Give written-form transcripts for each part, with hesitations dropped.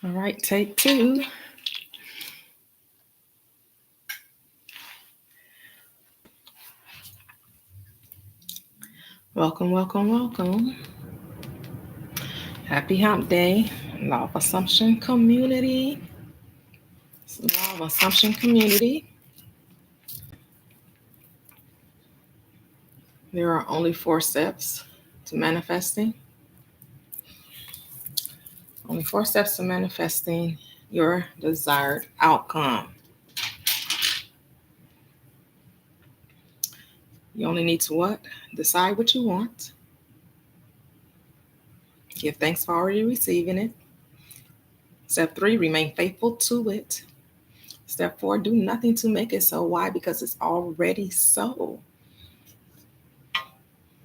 All right, take two. Welcome, welcome, welcome. Happy Hump Day, Law of Assumption Community. Law of Assumption Community. There are only 4 steps to manifesting. Only 4 steps to manifesting your desired outcome. You only need to what? Decide what you want. Give thanks for already receiving it. Step 3, remain faithful to it. Step 4, do nothing to make it so. Why? Because it's already so.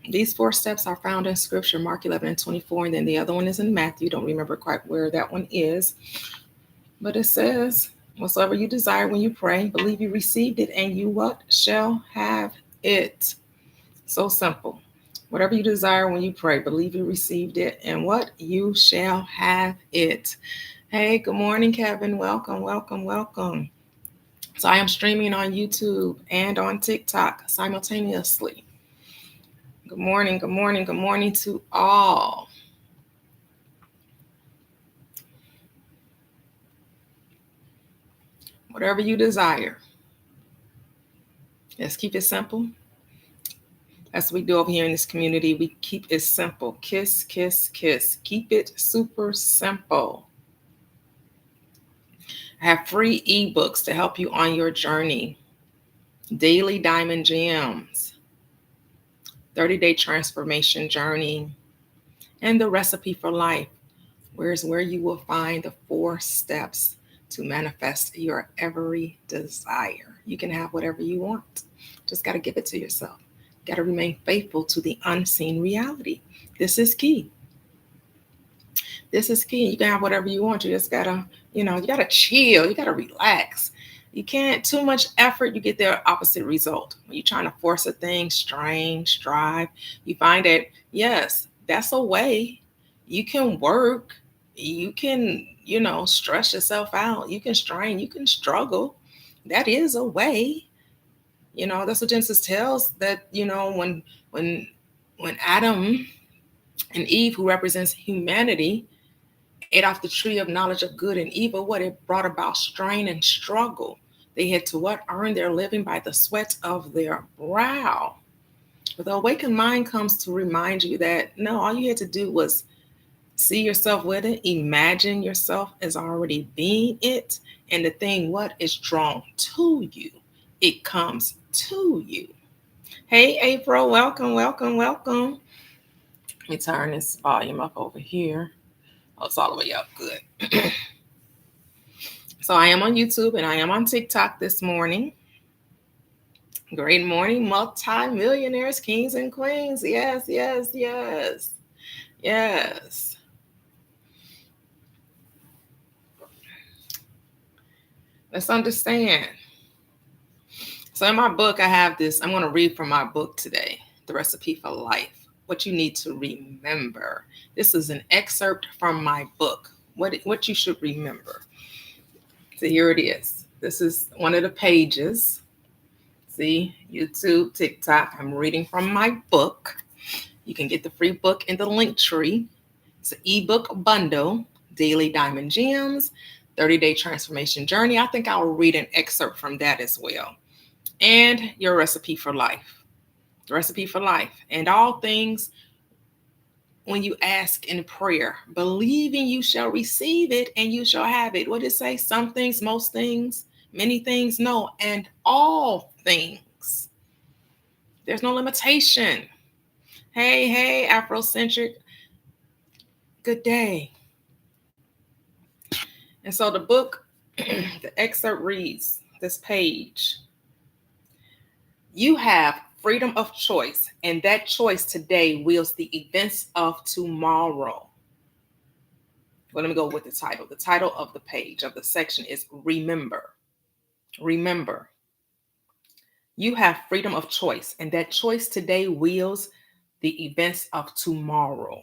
These 4 steps are found in Scripture, Mark 11:24, and then the other one is in Matthew. Don't remember quite where that one is. But it says, whatsoever you desire when you pray, believe you received it, and you what? Shall have it. So simple. Whatever you desire when you pray, believe you received it, and what? You shall have it. Hey, good morning, Kevin. Welcome, welcome, welcome. So I am streaming on YouTube and on TikTok simultaneously. Good morning, good morning, good morning to all. Whatever you desire. Let's keep it simple. That's what we do over here in this community. We keep it simple. Kiss, kiss, kiss. Keep it super simple. I have free ebooks to help you on your journey. Daily Diamond Gems, 30-day transformation journey, and the recipe for life, where you will find the 4 steps to manifest your every desire. You can have whatever you want. Just got to give it to yourself. Got to remain faithful to the unseen reality. This is key. This is key. You can have whatever you want. You just gotta, you gotta chill. You gotta relax. You can't, too much effort, you get the opposite result. When you're trying to force a thing, strain, strive, you find that, yes, that's a way. You can work. You can, stress yourself out. You can strain. You can struggle. That is a way. That's what Genesis tells that, when Adam and Eve, who represents humanity, ate off the tree of knowledge of good and evil, what it brought about strain and struggle. They had to what? Earn their living by the sweat of their brow. But the awakened mind comes to remind you that no, all you had to do was see yourself with it, imagine yourself as already being it, and the thing what is drawn to you. It comes to you. Hey, April, welcome, welcome, welcome. Let me turn this volume up over here. Oh, it's all the way up. Good. So I am on YouTube and I am on TikTok this morning. Great morning, multi-millionaires, kings and queens. Yes, yes, yes, yes. Let's understand. So in my book, I have this. I'm going to read from my book today, The Recipe for Life. What you need to remember. This is an excerpt from my book. What you should remember. So here it is. This is one of the pages. See, YouTube, TikTok. I'm reading from my book. You can get the free book in the link tree. It's an ebook bundle, Daily Diamond Gems, 30-day transformation journey. I think I'll read an excerpt from that as well. And your recipe for life. The recipe for life. And all things when you ask in prayer, believing you shall receive it and you shall have it. What did it say? Some things, most things, many things, no, and all things. There's no limitation. Hey, Afrocentric. Good day. And so the book, the excerpt reads this page. You have freedom of choice, and that choice today wields the events of tomorrow. Well, let me go with the title. The title of the page, of the section is Remember. Remember. You have freedom of choice, and that choice today wields the events of tomorrow.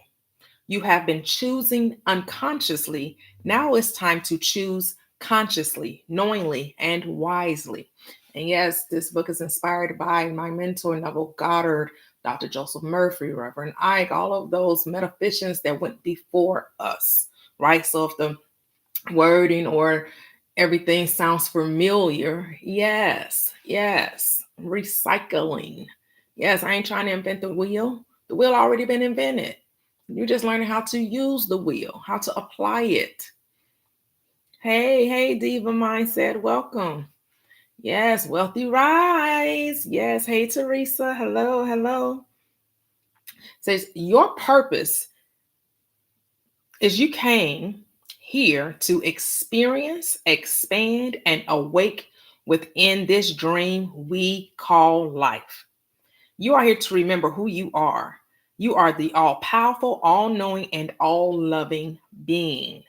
You have been choosing unconsciously. Now it's time to choose consciously, knowingly, and wisely. And yes, this book is inspired by my mentor, Neville Goddard, Dr. Joseph Murphy, Reverend Ike, all of those metaphysicians that went before us, right? So if the wording or everything sounds familiar, yes, yes. Recycling. Yes, I ain't trying to invent the wheel. The wheel already been invented. You're just learning how to use the wheel, how to apply it. Hey, Diva Mindset, welcome. Yes, Wealthy Rise. Yes, hey, Teresa. Hello. Says your purpose is you came here to experience, expand, and awake within this dream we call life. You are here to remember who you are. You are the all powerful, all knowing, and all loving being.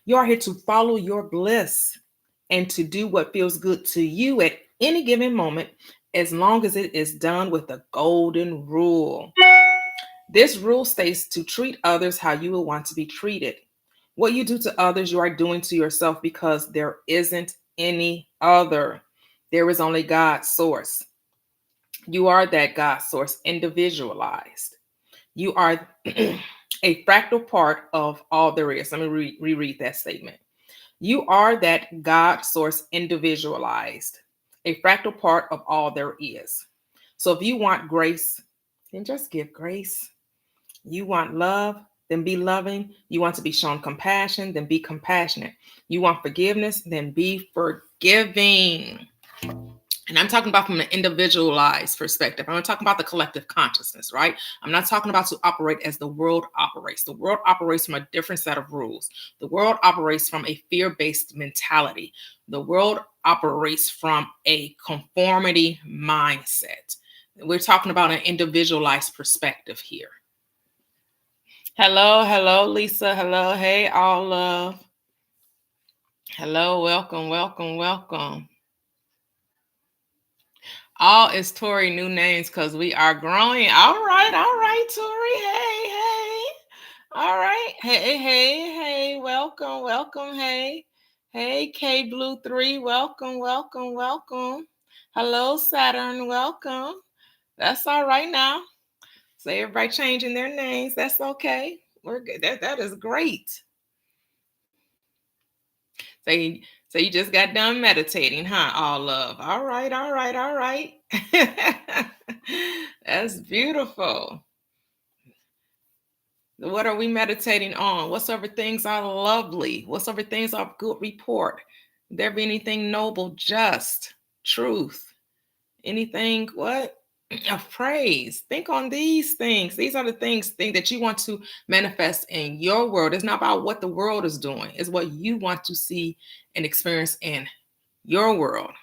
You are here to follow your bliss and to do what feels good to you at any given moment, as long as it is done with the golden rule. This rule states to treat others how you would want to be treated. What you do to others, you are doing to yourself, because there isn't any other. There is only God's source. You are that God source individualized. You are a fractal part of all there is. Let me reread that statement. You are that God source individualized, a fractal part of all there is. So if you want grace, then just give grace. You want love, then be loving. You want to be shown compassion, then be compassionate. You want forgiveness, then be forgiving. And I'm talking about from an individualized perspective. I'm not talking about the collective consciousness, right? I'm not talking about to operate as the world operates. The world operates from a different set of rules. The world operates from a fear-based mentality. The world operates from a conformity mindset. We're talking about an individualized perspective here. Hello, Lisa. Hello, hey, all love. Hello, welcome. All is Tori new names because we are growing. All right, Tori. Hey. All right. Hey. Welcome. Hey, K Blue 3. Welcome. Hello, Saturn. Welcome. That's all right now. So everybody changing their names. That's okay. We're good. That is great. So you just got done meditating, huh? All love. All right. That's beautiful. What are we meditating on? Whatsoever things are lovely, whatsoever things are of good report, there be anything noble, just, truth, anything what? Of praise. Think on these things. These are the things that you want to manifest in your world. It's not about what the world is doing. It's what you want to see and experience in your world.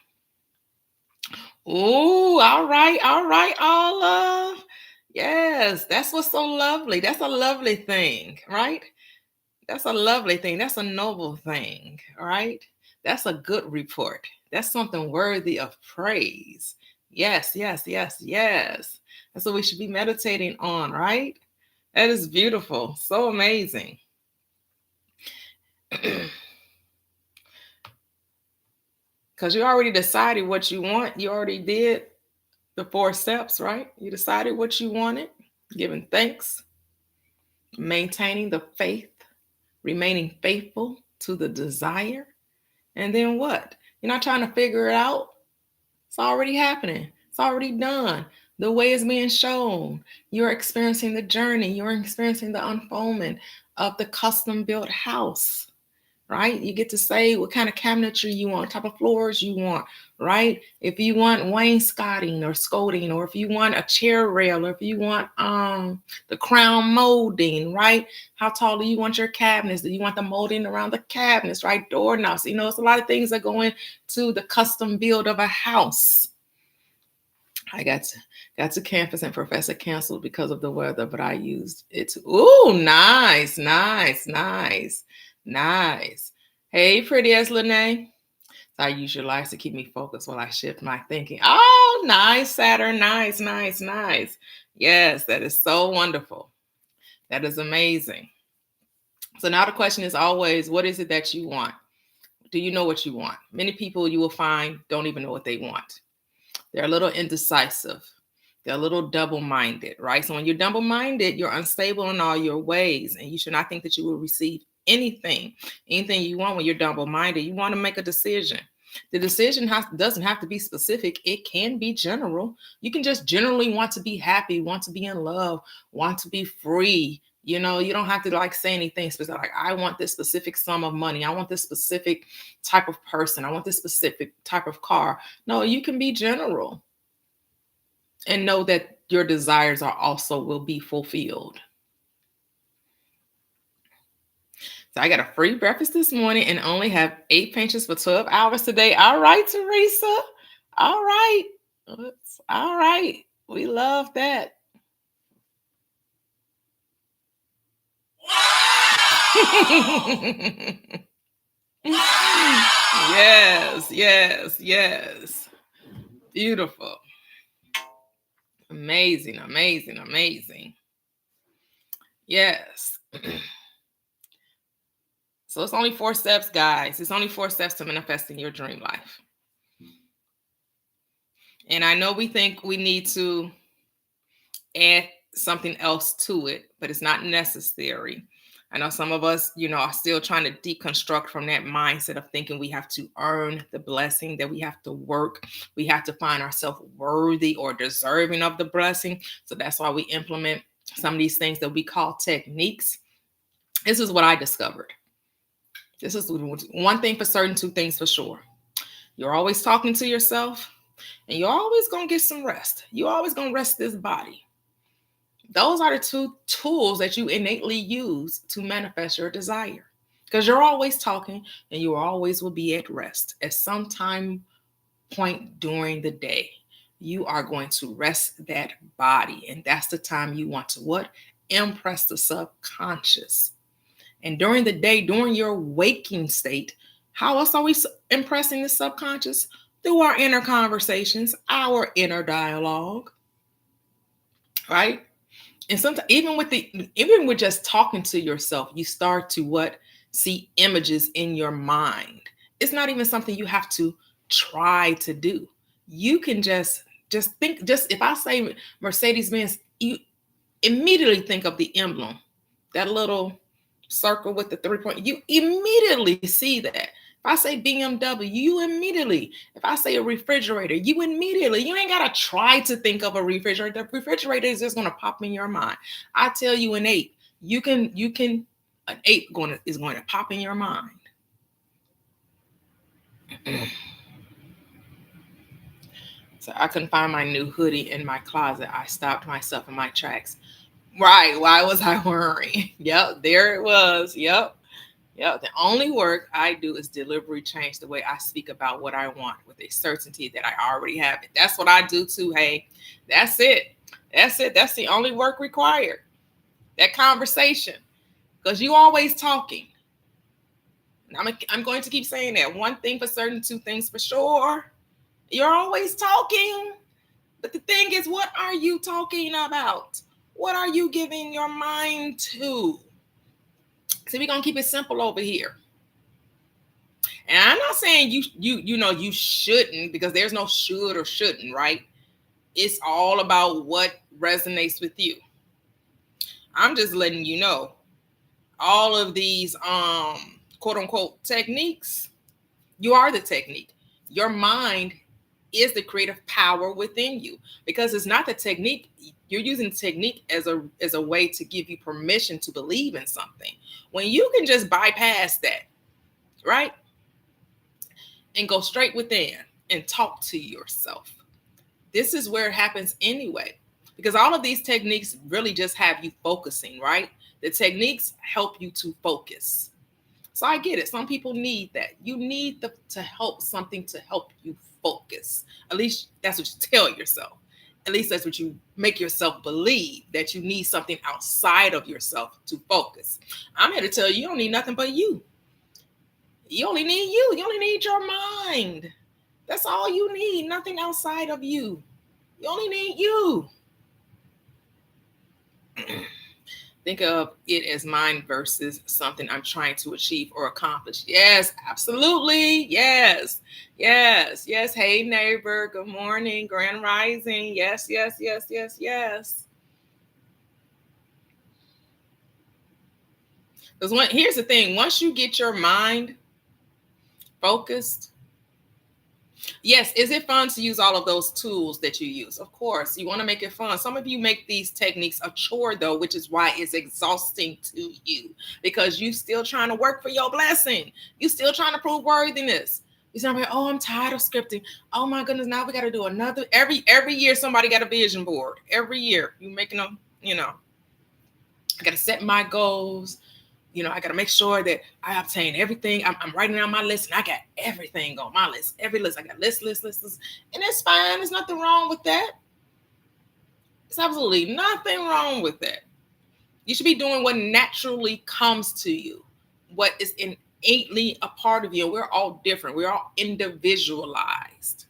Oh, all right, all love. Yes, that's what's so lovely. That's a lovely thing, right? That's a lovely thing. That's a noble thing, right? That's a good report. That's something worthy of praise. Yes. That's what we should be meditating on, right? That is beautiful. So amazing. Because you already decided what you want. You already did the 4 steps, right? You decided what you wanted, giving thanks, maintaining the faith, remaining faithful to the desire. And then what? You're not trying to figure it out. It's already happening. It's already done. The way is being shown. You're experiencing the journey. You're experiencing the unfoldment of the custom built house, right? You get to say what kind of cabinetry you want, type of floors you want, right? If you want wainscoting or scolding, or if you want a chair rail, or if you want the crown molding, right? How tall do you want your cabinets? Do you want the molding around the cabinets, right? Doorknobs. You know, it's a lot of things that go into the custom build of a house. I got to campus and professor canceled because of the weather, but I used it. Ooh, nice. Hey, pretty as Lene. So I use your lights to keep me focused while I shift my thinking. Oh, nice, Saturn. Nice. Yes, that is so wonderful. That is amazing. So now the question is always, what is it that you want? Do you know what you want? Many people you will find don't even know what they want. They're a little indecisive. They're a little double-minded, right? So when you're double-minded, you're unstable in all your ways, and you should not think that you will receive anything you want when you're double-minded. You want to make a decision. The decision doesn't have to be specific. It can be general. You can just generally want to be happy, want to be in love, want to be free. You know, you don't have to like say anything specific. Like, I want this specific sum of money. I want this specific type of person. I want this specific type of car. No, you can be general and know that your desires are also will be fulfilled. So I got a free breakfast this morning and only have 8 patients for 12 hours today. All right, Teresa. All right. All right. We love that. Yes. Beautiful. Amazing. Yes. So it's only 4 steps, guys. It's only 4 steps to manifesting your dream life. And I know we think we need to add something else to it, but it's not necessary. I know some of us, are still trying to deconstruct from that mindset of thinking we have to earn the blessing, that we have to work, we have to find ourselves worthy or deserving of the blessing. So that's why we implement some of these things that we call techniques. This is what I discovered. This is one thing for certain, 2 things for sure. You're always talking to yourself, and you're always going to get some rest. You're always going to rest this body. Those are the 2 tools that you innately use to manifest your desire. Because you're always talking, and you always will be at rest. At some time point during the day, you are going to rest that body. And that's the time you want to what? Impress the subconscious. And during the day, during your waking state, how else are we impressing the subconscious? Through our inner conversations, our inner dialogue, right? And sometimes even with just talking to yourself, you start to what? See images in your mind. It's not even something you have to try to do. You can just think, if I say Mercedes-Benz, you immediately think of the emblem, that little circle with the 3 point. You immediately see that. If I say BMW, you immediately. If I say a refrigerator, you ain't got to try to think of a refrigerator. The refrigerator is just going to pop in your mind. I tell you, an ape, an ape is going to pop in your mind. So I couldn't find my new hoodie in my closet. I stopped myself in my tracks. Right. Why was I worrying? Yep. There it was. Yep. The only work I do is deliberately change the way I speak about what I want with a certainty that I already have it. That's what I do too. Hey, that's it. That's the only work required. That conversation. Because you always talking. I'm going to keep saying that. 1 thing for certain, 2 things for sure. You're always talking. But the thing is, what are you talking about? What are you giving your mind to? So we're going to keep it simple over here. And I'm not saying you shouldn't, because there's no should or shouldn't, right? It's all about what resonates with you. I'm just letting you know all of these quote unquote techniques, you are the technique. Your mind is the creative power within you, because it's not the technique. You're using the technique as a way to give you permission to believe in something, when you can just bypass that, right? And go straight within and talk to yourself. This is where it happens anyway, because all of these techniques really just have you focusing, right? The techniques help you to focus. So I get it. Some people need that. You need to help something to help you focus. At least that's what you tell yourself. At least that's what you make yourself believe, that you need something outside of yourself to focus. I'm here to tell you, you don't need nothing but you. You only need you. You only need your mind. That's all you need. Nothing outside of you. You only need you. Think of it as mine versus something I'm trying to achieve or accomplish. Yes, absolutely. Yes, yes, yes. Hey, neighbor. Good morning. Grand Rising. Yes, yes, yes, yes, yes. Because here's the thing: once you get your mind focused, yes, is it fun to use all of those tools that you use? Of course, you want to make it fun. Some of you make these techniques a chore, though, which is why it's exhausting to you because you still trying to work for your blessing. You still trying to prove worthiness. You're like, oh, I'm tired of scripting. Oh my goodness, now we got to do another. Every year, somebody got a vision board. Every year, you making them. I got to set my goals. I got to make sure that I obtain everything. I'm writing down my list and I got everything on my list. Every list. I got lists. And it's fine. There's nothing wrong with that. There's absolutely nothing wrong with that. You should be doing what naturally comes to you, what is innately a part of you. We're all different. We're all individualized.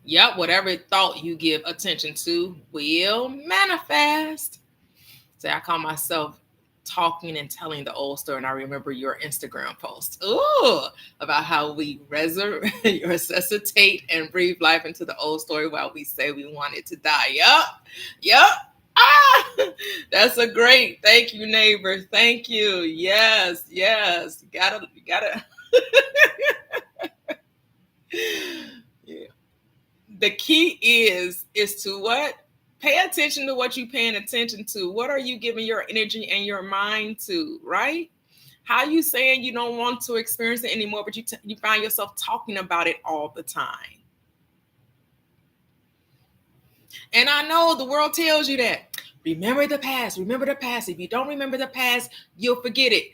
Yep, whatever thought you give attention to will manifest. So I call myself talking and telling the old story. And I remember your Instagram post about how we resuscitate and breathe life into the old story while we say we want it to die. Yep. Ah, that's a great. Thank you, neighbor. Thank you. Yes. You gotta. Yeah. The key is to what? Pay attention to what you're paying attention to. What are you giving your energy and your mind to, right? How you saying you don't want to experience it anymore, but you find yourself talking about it all the time. And I know the world tells you that. Remember the past. Remember the past. If you don't remember the past, you'll forget it.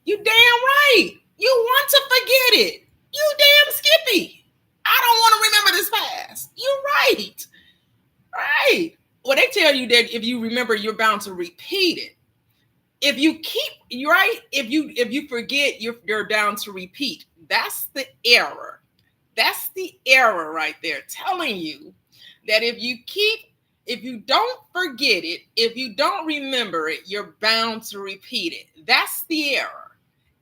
You damn right. You want to forget it. You damn Skippy. I don't want to remember this past. You're right. Right. Well, they tell you that if you remember, you're bound to repeat it. If you keep right, if you forget, you're down to repeat. That's the error. That's the error right there, telling you that if you don't forget it, if you don't remember it, you're bound to repeat it. That's the error.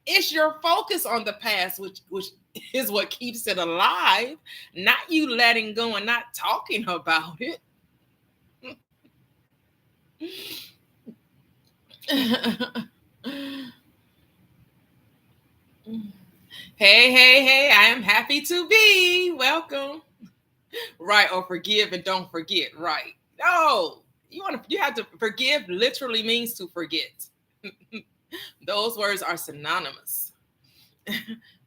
It's your focus on the past, which is what keeps it alive, not you letting go and not talking about it. Hey, I am happy to be. Welcome. Right, or forgive and don't forget. Right. No. You have to forgive literally means to forget. Those words are synonymous.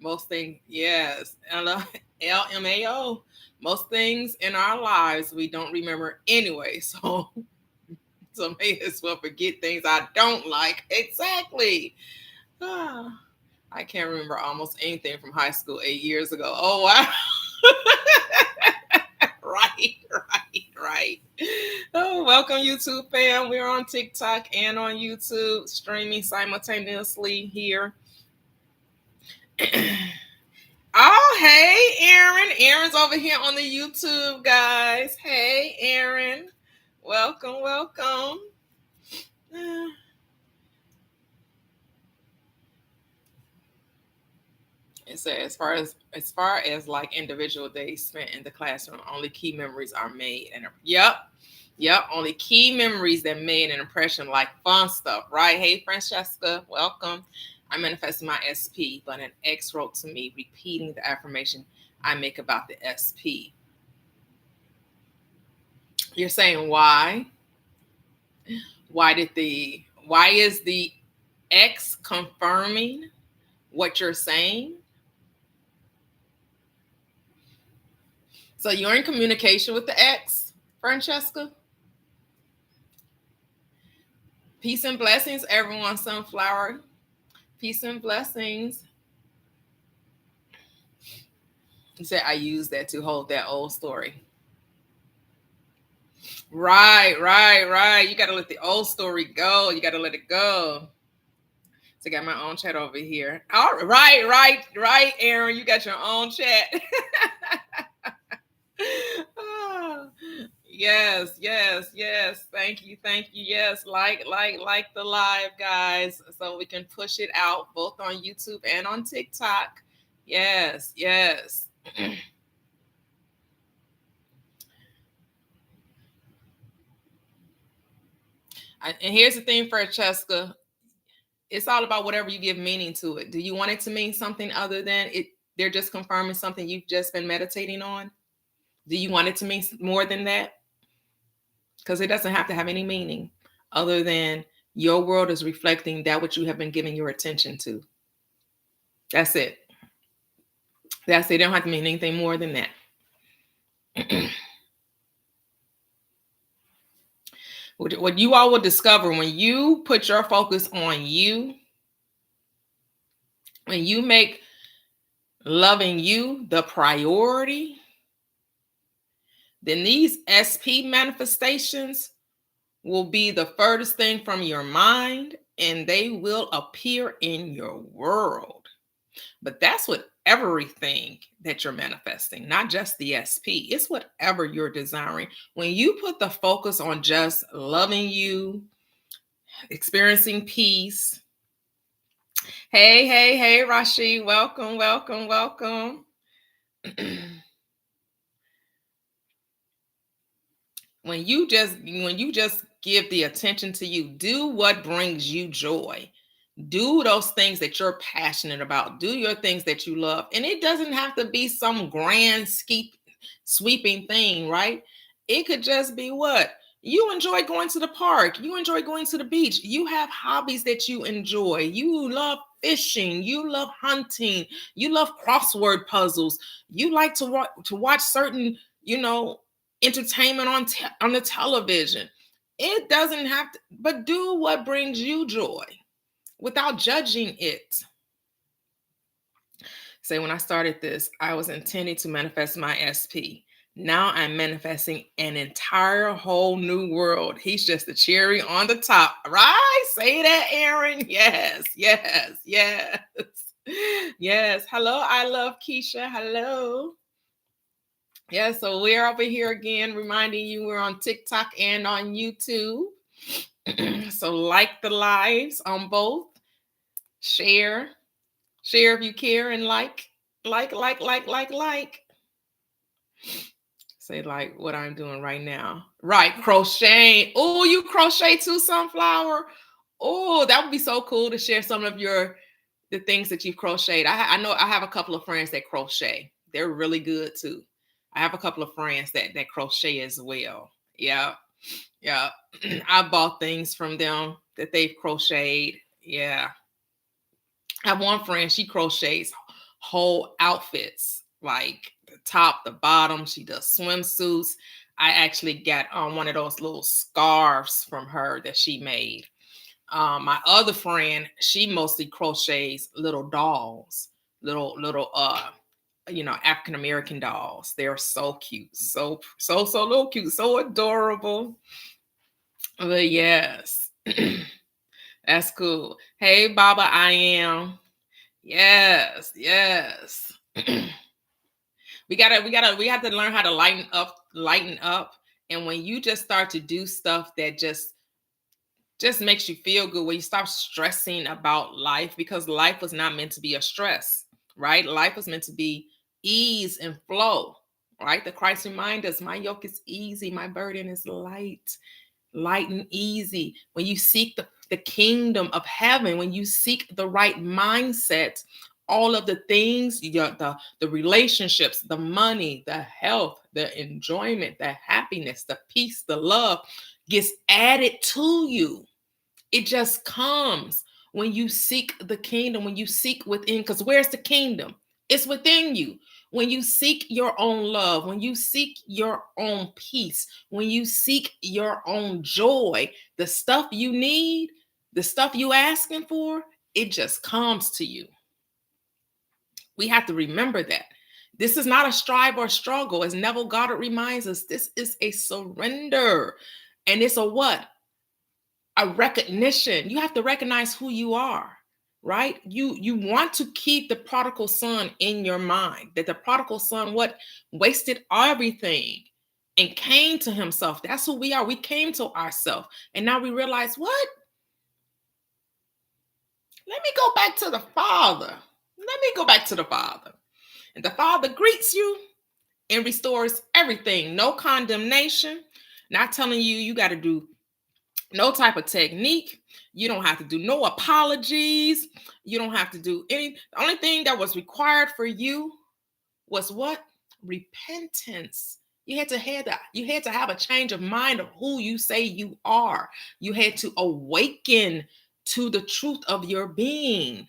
Most things, yes. LMAO. Most things in our lives we don't remember anyway. So may as well forget things I don't like. Exactly. I can't remember almost anything from high school 8 years ago. Oh, wow. Right. Oh, welcome, YouTube fam. We're on TikTok and on YouTube, streaming simultaneously here. Oh, hey, Aaron. Aaron's over here on the YouTube, guys. Hey, Aaron. Welcome. And so as far as like individual days spent in the classroom, only key memories are made. And yep, only key memories that made an impression, like fun stuff, right? Hey, Francesca, welcome. I manifested my SP, but an ex wrote to me repeating the affirmation I make about the SP. You're saying why? Why is the ex confirming what you're saying? So you're in communication with the ex, Francesca? Peace and blessings, everyone, Sunflower. Peace and blessings. He said, I use that to hold that old story. Right. You got to let the old story go. You got to let it go. So I got my own chat over here. All right, Aaron. You got your own chat. Oh, yes. Thank you. Yes, like the live, guys, so we can push it out both on YouTube and on TikTok. Yes. And here's the thing, Francesca. It's all about whatever you give meaning to it. Do you want it to mean something other than it? They're just confirming something you've just been meditating on. Do you want it to mean more than that? Because it doesn't have to have any meaning other than your world is reflecting that which you have been giving your attention to. That's it. They don't have to mean anything more than that. What you all will discover when you put your focus on you, when you make loving you the priority, then these SP manifestations will be the furthest thing from your mind, and they will appear in your world. But that's with everything that you're manifesting, not just the SP. It's whatever you're desiring. When you put the focus on just loving you, experiencing peace. Hey, Rashi, welcome. When you just give the attention to you, do what brings you joy. Do those things that you're passionate about. Do your things that you love. And it doesn't have to be some grand sweeping thing, right? It could just be what? You enjoy going to the park. You enjoy going to the beach. You have hobbies that you enjoy. You love fishing. You love hunting. You love crossword puzzles. You like to watch certain, entertainment on the television. It doesn't have to, but do what brings you joy without judging it. Say, when I started this, I was intending to manifest my SP. Now I'm manifesting an entire whole new world. He's just the cherry on the top, right? Say that, Aaron. Yes. Hello, I love Keisha. Hello. Yeah, so we're over here again, reminding you we're on TikTok and on YouTube. So like the lives on both. Share if you care, and like. Say like what I'm doing right now. Right, crocheting. Oh, you crochet too, Sunflower? Oh, that would be so cool to share some of the things that you've crocheted. I know I have a couple of friends that crochet. They're really good too. I have a couple of friends that crochet as well. Yeah. I bought things from them that they've crocheted. Yeah. I have one friend, she crochets whole outfits, like the top, the bottom. She does swimsuits. I actually got one of those little scarves from her that she made. My other friend, she mostly crochets little dolls, little African American dolls. They're so cute, so little cute, so adorable. But yes, that's cool. Hey, Baba, I am. Yes. we have to learn how to lighten up. And when you just start to do stuff that just makes you feel good, when you stop stressing about life, because life was not meant to be a stress, right? Life was meant to be ease and flow, right? The Christ reminds us, my yoke is easy, my burden is light and easy. When you seek the kingdom of heaven, when you seek the right mindset, all of the things, the relationships, the money, the health, the enjoyment, the happiness, the peace, the love gets added to you. It just comes when you seek the kingdom, when you seek within, because where's the kingdom? It's within you. When you seek your own love, when you seek your own peace, when you seek your own joy, the stuff you need, the stuff you asking for, it just comes to you. We have to remember that. This is not a strive or struggle. As Neville Goddard reminds us, this is a surrender. And it's a what? A recognition. You have to recognize who you are. right? You want to keep the prodigal son in your mind, that the prodigal son wasted everything and came to himself. That's who we are. We came to ourselves, and now we realize, what? Let me go back to the Father. Let me go back to the Father. And the Father greets you and restores everything. No condemnation. Not telling you got to do no type of technique. You don't have to do no apologies. You don't have to do any. The only thing that was required for you was what? Repentance. You had to have a change of mind of who you say you are. You had to awaken to the truth of your being.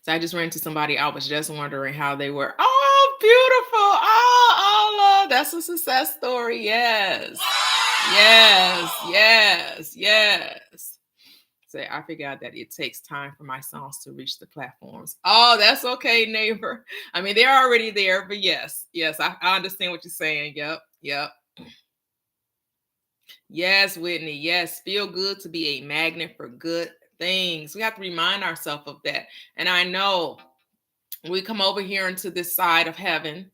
So I just ran into somebody. I was just wondering how they were. Oh, beautiful. Oh, that's a success story. Yes. Yes. Say, I figured out that it takes time for my songs to reach the platforms. Oh, that's okay, neighbor. I mean, they're already there, but yes, I understand what you're saying. Yep. Yes, Whitney. Yes, feel good to be a magnet for good things. We have to remind ourselves of that. And I know we come over here into this side of heaven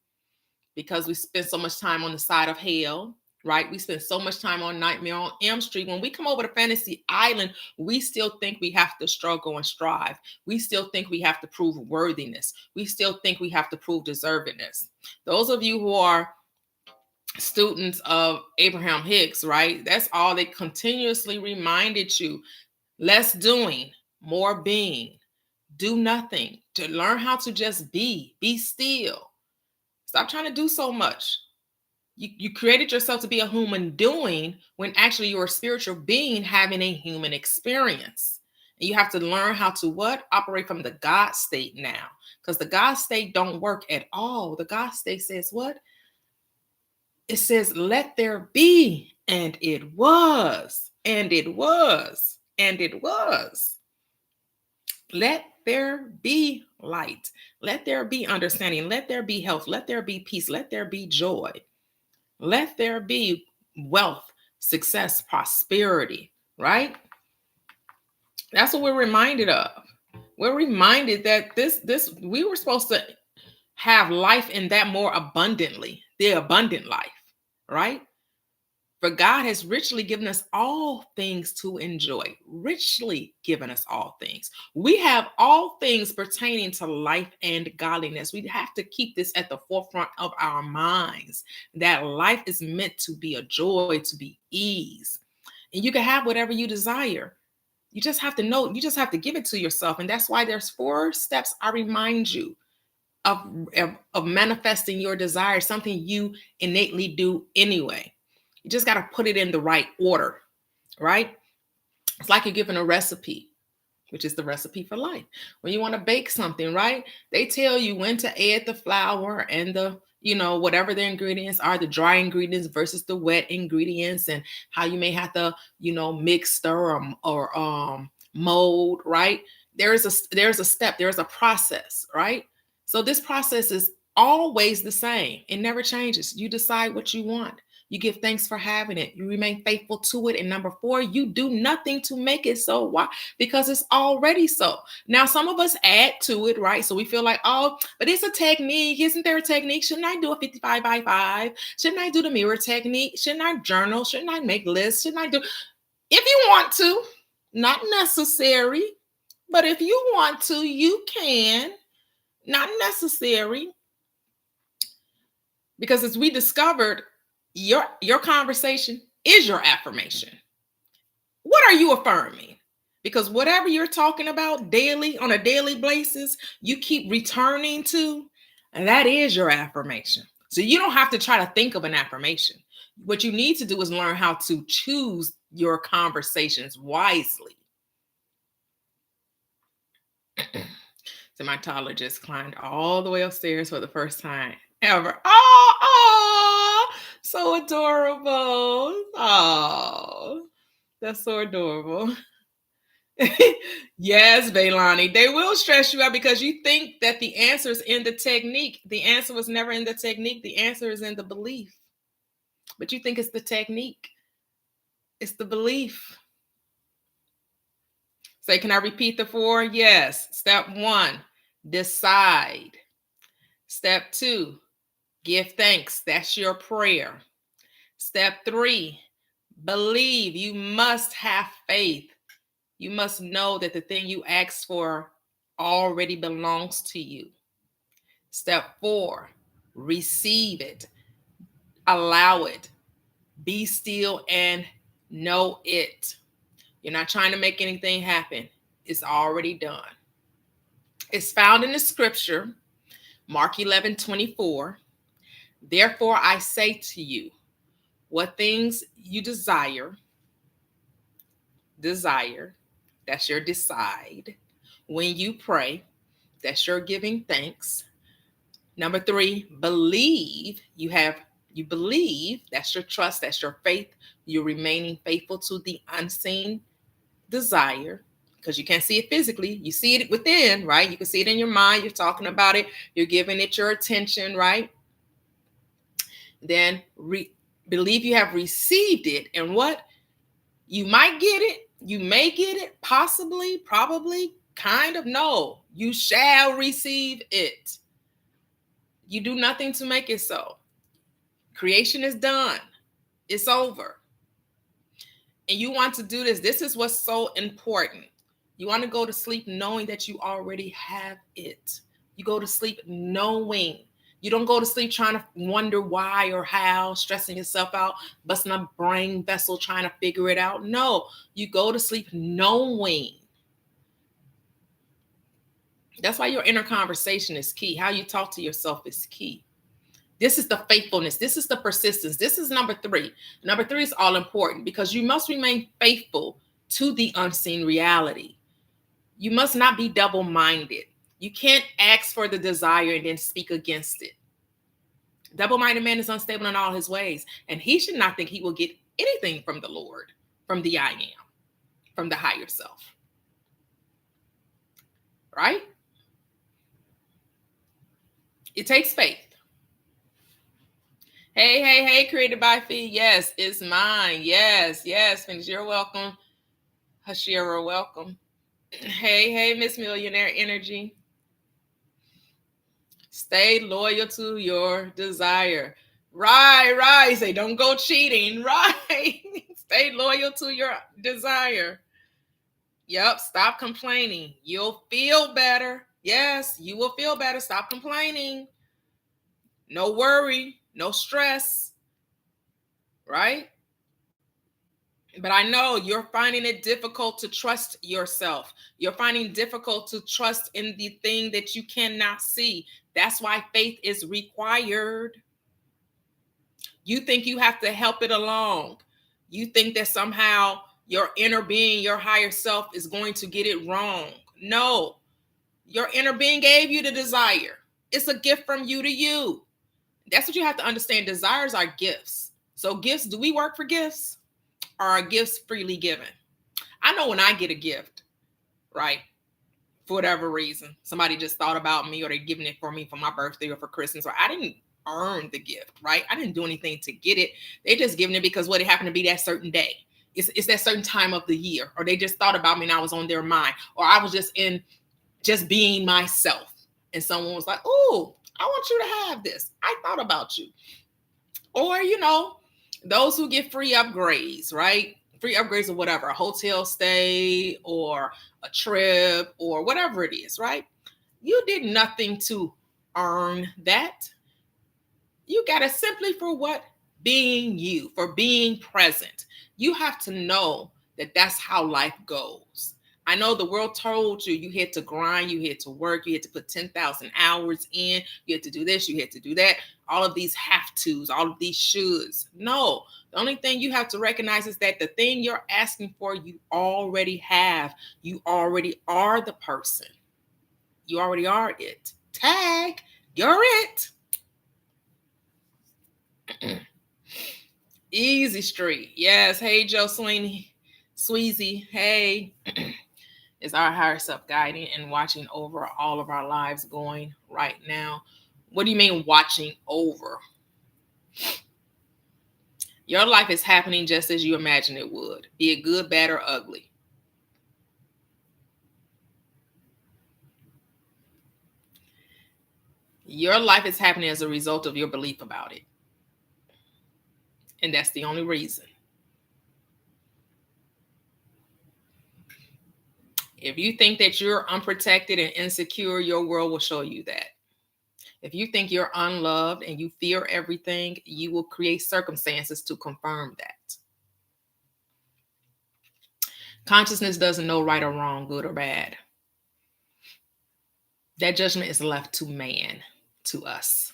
because we spend so much time on the side of hell, right? We spend so much time on Nightmare on Elm Street. When we come over to Fantasy Island, we still think we have to struggle and strive. We still think we have to prove worthiness. We still think we have to prove deservedness. Those of you who are students of Abraham Hicks, right? That's all they continuously reminded you. Less doing, more being. Do nothing. To learn how to just be still. Stop trying to do so much. You created yourself to be a human doing when actually you're a spiritual being having a human experience. And you have to learn how to what? Operate from the God state now. Because the God state don't work at all. The God state says what? It says, let there be. And it was. And it was. And it was. Let there be light. Let there be understanding. Let there be health. Let there be peace. Let there be joy. Let there be wealth, success, prosperity, right? That's what we're reminded of. We're reminded that this we were supposed to have life in that more abundantly, the abundant life, right? For God has richly given us all things to enjoy, richly given us all things. We have all things pertaining to life and godliness. We have to keep this at the forefront of our minds, that life is meant to be a joy, to be ease. And you can have whatever you desire. You just have to know, you just have to give it to yourself. And that's why there's 4 steps I remind you of manifesting your desire, something you innately do anyway. You just got to put it in the right order, right? It's like you're given a recipe, which is the recipe for life. When you want to bake something, right? They tell you when to add the flour and the, whatever the ingredients are, the dry ingredients versus the wet ingredients, and how you may have to, mix, stir, or mold, right? There's a step, there's a process, right? So this process is always the same. It never changes. You decide what you want. You give thanks for having it. You remain faithful to it. And number 4, you do nothing to make it so. Why? Because it's already so. Now, some of us add to it, right? So we feel like, oh, but it's a technique. Isn't there a technique? Shouldn't I do a 55 by 5? Shouldn't I do the mirror technique? Shouldn't I journal? Shouldn't I make lists? Shouldn't I do? If you want to, not necessary. But if you want to, you can. Not necessary. Because as we discovered, your conversation is your affirmation. What are you affirming? Because whatever you're talking about daily, on a daily basis, you keep returning to, and that is your affirmation. So you don't have to try to think of an affirmation. What you need to do is learn how to choose your conversations wisely. So my toddler just climbed all the way upstairs for the first time ever. Oh, so adorable. Oh, that's so adorable. Yes, Bailani, they will stress you out because you think that the answer is in the technique. The answer was never in the technique. The answer is in the belief. But you think it's the technique. It's the belief. Say, can I repeat the 4? Yes. Step 1, decide. Step 2, give thanks. That's your prayer. Step 3, believe. You must have faith. You must know that the thing you asked for already belongs to you. Step 4, receive it. Allow it. Be still and know it. You're not trying to make anything happen. It's already done. It's found in the scripture, Mark 11:24. Therefore, I say to you, what things you desire, that's your decide. When you pray, that's your giving thanks. Number 3, believe. You believe, that's your trust, that's your faith. You're remaining faithful to the unseen desire, because you can't see it physically. You see it within, right? You can see it in your mind. You're talking about it. You're giving it your attention, right? Then believe you have received it. And what? You might get it. You may get it. Possibly, probably, kind of. No, you shall receive it. You do nothing to make it so. Creation is done. It's over. And you want to do this. This is what's so important. You want to go to sleep knowing that you already have it. You go to sleep knowing. You don't go to sleep trying to wonder why or how, stressing yourself out, busting a brain vessel trying to figure it out. No, you go to sleep knowing. That's why your inner conversation is key. How you talk to yourself is key. This is the faithfulness. This is the persistence. This is number 3. Number 3 is all important because you must remain faithful to the unseen reality. You must not be double-minded. You can't ask for the desire and then speak against it. Double-minded man is unstable in all his ways, and he should not think he will get anything from the Lord, from the I am, from the higher self. Right? It takes faith. Hey, created by Fee. Yes, it's mine. Yes, Finish. You're welcome. Hashira, welcome. Hey, Miss Millionaire Energy. Stay loyal to your desire. Right. Say, don't go cheating. Right. Stay loyal to your desire. Yep. Stop complaining. You'll feel better. Yes, you will feel better. Stop complaining. No worry. No stress. Right? But I know you're finding it difficult to trust yourself. You're finding it difficult to trust in the thing that you cannot see. That's why faith is required. You think you have to help it along. You think that somehow your inner being, your higher self, is going to get it wrong. No, your inner being gave you the desire. It's a gift from you to you. That's what you have to understand. Desires are gifts. So gifts, do we work for gifts? Are gifts freely given? I know when I get a gift, right, for whatever reason, somebody just thought about me or they're giving it for me for my birthday or for Christmas, or I didn't earn the gift, right? I didn't do anything to get it. They just giving it because what it happened to be that certain day. It's that certain time of the year, or they just thought about me and I was on their mind, or I was just being myself. And someone was like, oh, I want you to have this. I thought about you. Or, those who get free upgrades, right? Free upgrades or whatever, a hotel stay or a trip or whatever it is, right? You did nothing to earn that. You got it simply for what? Being you, for being present. You have to know that that's how life goes. I know the world told you you had to grind, you had to work, you had to put 10,000 hours in, you had to do this, you had to do that. All of these have tos, all of these shoulds. No, the only thing you have to recognize is that the thing you're asking for, you already have. You already are the person. You already are it. Tag, you're it. Easy Street. Yes. Hey, Joe Sweeney. Sweezy. Hey. Is our higher self guiding and watching over all of our lives going right now? What do you mean watching over? Your life is happening just as you imagine it would, be it good, bad, or ugly. Your life is happening as a result of your belief about it. And that's the only reason. If you think that you're unprotected and insecure, your world will show you that. If you think you're unloved and you fear everything, you will create circumstances to confirm that. Consciousness doesn't know right or wrong, good or bad. That judgment is left to man, to us,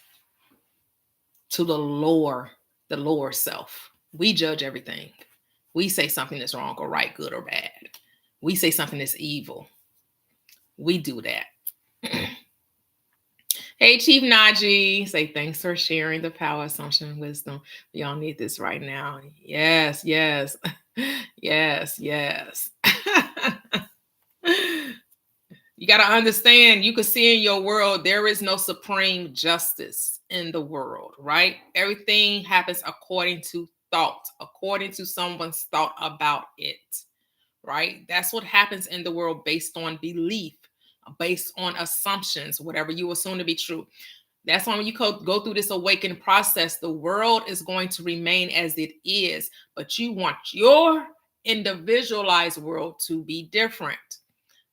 to the lower self. We judge everything. We say something is wrong or right, good or bad. We say something is evil. We do that. Hey, Chief Najee, say thanks for sharing the power, assumption, and wisdom. Y'all need this right now. Yes, yes, yes, yes. You got to understand, you can see in your world, there is no supreme justice in the world, right? Everything happens according to thought, according to someone's thought about it, right? That's what happens in the world based on belief, based on assumptions, whatever you assume to be true. That's why when you go through this awakening process, the world is going to remain as it is, but you want your individualized world to be different.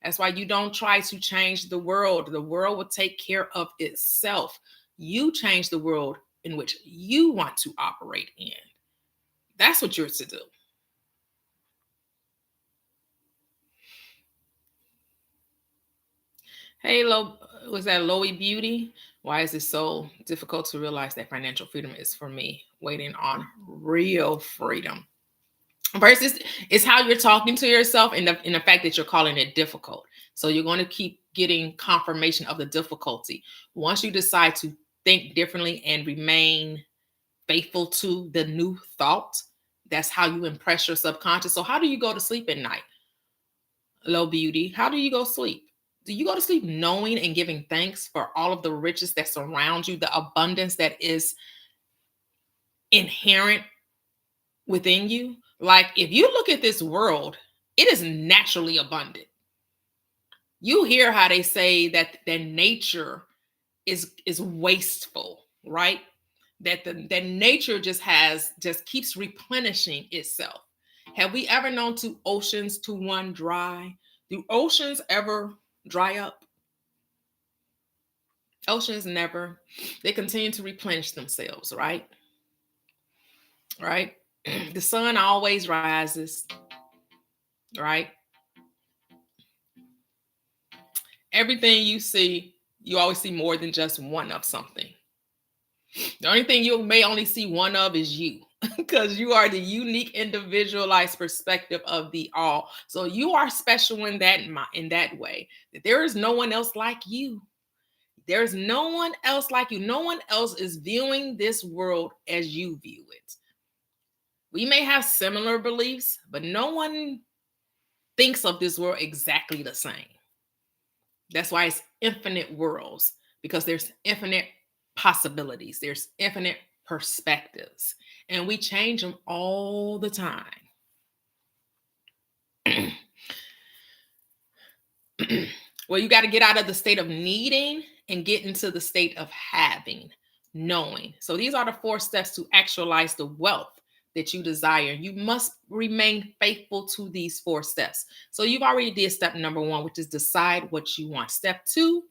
That's why you don't try to change the world. The world will take care of itself. You change the world in which you want to operate in. That's what you're to do. Hey, was that Loey Beauty? Why is it so difficult to realize that financial freedom is for me? Waiting on real freedom. First, it's how you're talking to yourself and the fact that you're calling it difficult. So you're going to keep getting confirmation of the difficulty. Once you decide to think differently and remain faithful to the new thought, that's how you impress your subconscious. So how do you go to sleep at night? Low Beauty, how do you go to sleep? Do you go to sleep knowing and giving thanks for all of the riches that surround you, the abundance that is inherent within you? Like, if you look at this world, it is naturally abundant. You hear how they say that nature is wasteful, right? That nature just keeps replenishing itself. Have we ever known two oceans to run dry? Do oceans ever dry up? Oceans never. They continue to replenish themselves, right? Right? The sun always rises, right? Everything you see, you always see more than just one of something. The only thing you may only see one of is you, because you are the unique, individualized perspective of the all. So you are special in that way. That there is no one else like you. There's no one else like you. No one else is viewing this world as you view it. We may have similar beliefs, but no one thinks of this world exactly the same. That's why it's infinite worlds, because there's infinite possibilities. There's infinite perspectives, and we change them all the time. Well, you got to get out of the state of needing and get into the state of having, knowing. So these are the 4 steps to actualize the wealth that you desire. You must remain faithful to these 4 steps. So you've already did step number 1, which is decide what you want. Step 2,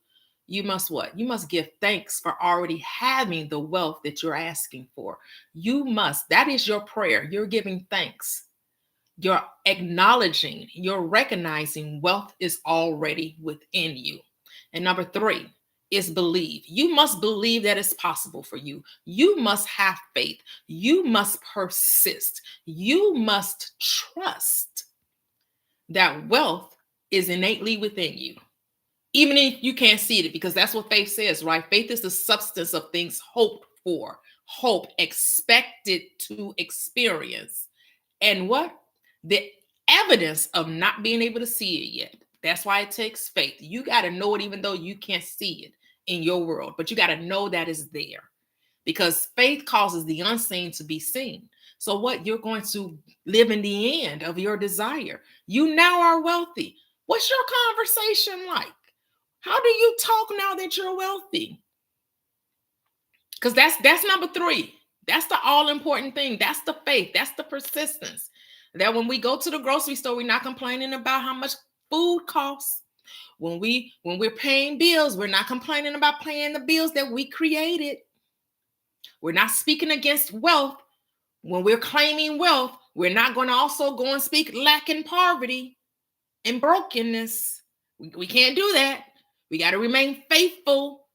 you must what? You must give thanks for already having the wealth that you're asking for. You must. That is your prayer. You're giving thanks. You're acknowledging, you're recognizing wealth is already within you. And number 3 is believe. You must believe that it's possible for you. You must have faith. You must persist. You must trust that wealth is innately within you, even if you can't see it, because that's what faith says, right? Faith is the substance of things hoped for, hope, expected to experience. And what? The evidence of not being able to see it yet. That's why it takes faith. You got to know it even though you can't see it in your world, but you got to know that it's there, because faith causes the unseen to be seen. So what? You're going to live in the end of your desire. You now are wealthy. What's your conversation like? How do you talk now that you're wealthy? Because that's number 3. That's the all important thing. That's the faith. That's the persistence. That when we go to the grocery store, we're not complaining about how much food costs. When we're paying bills, we're not complaining about paying the bills that we created. We're not speaking against wealth. When we're claiming wealth, we're not going to also go and speak lack and poverty and brokenness. We can't do that. We got to remain faithful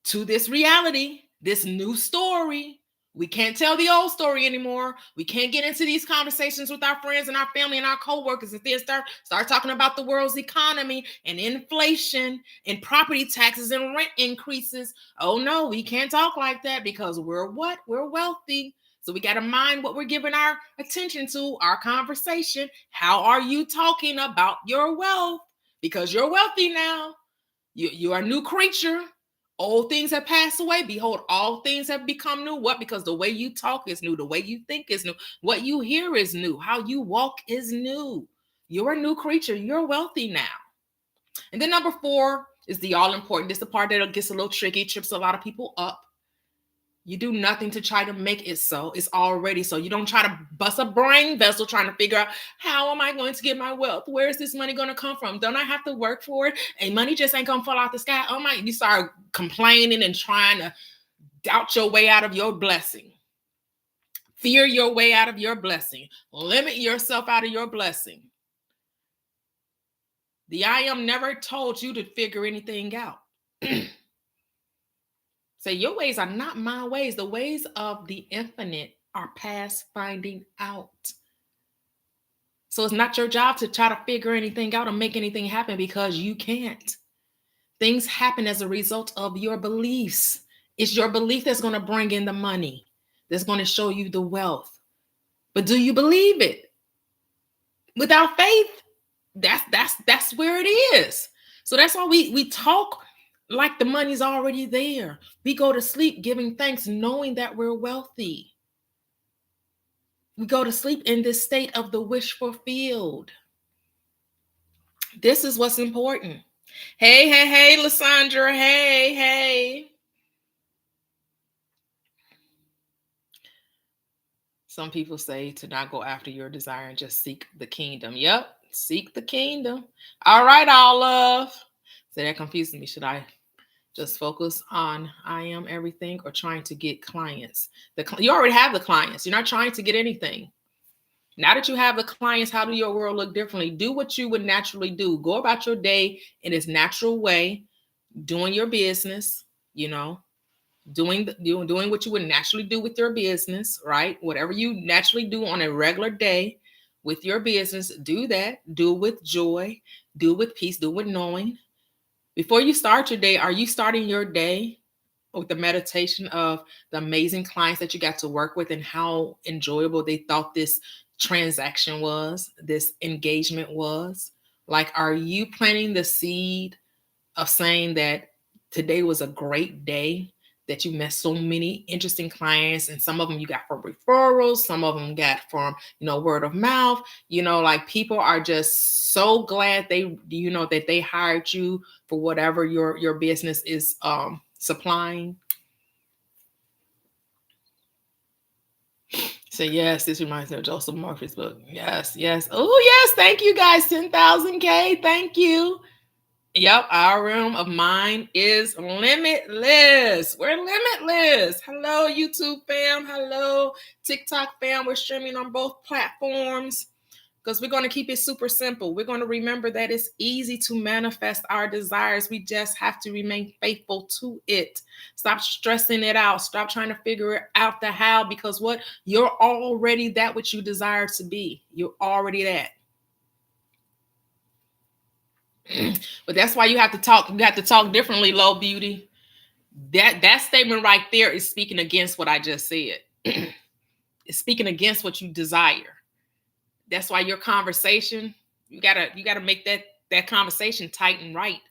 to this reality, this new story. We can't tell the old story anymore. We can't get into these conversations with our friends and our family and our coworkers and then start talking about the world's economy and inflation and property taxes and rent increases. Oh no, we can't talk like that because we're what? We're wealthy. So we got to mind what we're giving our attention to, our conversation. How are you talking about your wealth? Because you're wealthy now. You are a new creature. Old things have passed away. Behold, all things have become new. What? Because the way you talk is new. The way you think is new. What you hear is new. How you walk is new. You're a new creature. You're wealthy now. And then number 4 is the all important. This is the part that gets a little tricky, trips a lot of people up. You do nothing to try to make it so. It's already so. You don't try to bust a brain vessel trying to figure out, how am I going to get my wealth? Where is this money going to come from? Don't I have to work for it? And money just ain't going to fall out the sky. Oh my, you start complaining and trying to doubt your way out of your blessing. Fear your way out of your blessing. Limit yourself out of your blessing. The I am never told you to figure anything out. Say, your ways are not my ways. The ways of the infinite are past finding out. So it's not your job to try to figure anything out or make anything happen because you can't. Things happen as a result of your beliefs. It's your belief that's going to bring in the money, that's going to show you the wealth. But do you believe it? Without faith, that's where it is. So that's why we talk like the money's already there. We go to sleep giving thanks, knowing that we're wealthy. We go to sleep in this state of the wish fulfilled. This is what's important. Hey, Lysandra. Hey. Some people say to not go after your desire and just seek the kingdom. Yep, seek the kingdom. All right, all love. So that confuses me. Should I just focus on I am everything or trying to get clients? You already have the clients. You're not trying to get anything. Now that you have the clients, how do your world look differently? Do what you would naturally do. Go about your day in its natural way, doing your business, doing what you would naturally do with your business, right? Whatever you naturally do on a regular day with your business, do that. Do it with joy. Do it with peace. Do it with knowing. Before you start your day, are you starting your day with the meditation of the amazing clients that you got to work with and how enjoyable they thought this transaction was, this engagement was? Like, are you planting the seed of saying that today was a great day, that you met so many interesting clients, and some of them you got from referrals, some of them got from, word of mouth, like people are just so glad that they hired you for whatever your business is supplying. So yes, this reminds me of Joseph Murphy's book. Yes. Oh yes, thank you guys. 10,000K. Thank you. Yep, our realm of mind is limitless. We're limitless. Hello, YouTube fam. Hello, TikTok fam. We're streaming on both platforms because we're going to keep it super simple. We're going to remember that it's easy to manifest our desires. We just have to remain faithful to it. Stop stressing it out. Stop trying to figure out the how, because what? You're already that which you desire to be. You're already that. But that's why you have to talk. You have to talk differently, low beauty. That statement right there is speaking against what I just said. It's speaking against what you desire. That's why your conversation, you gotta make that conversation tight and right.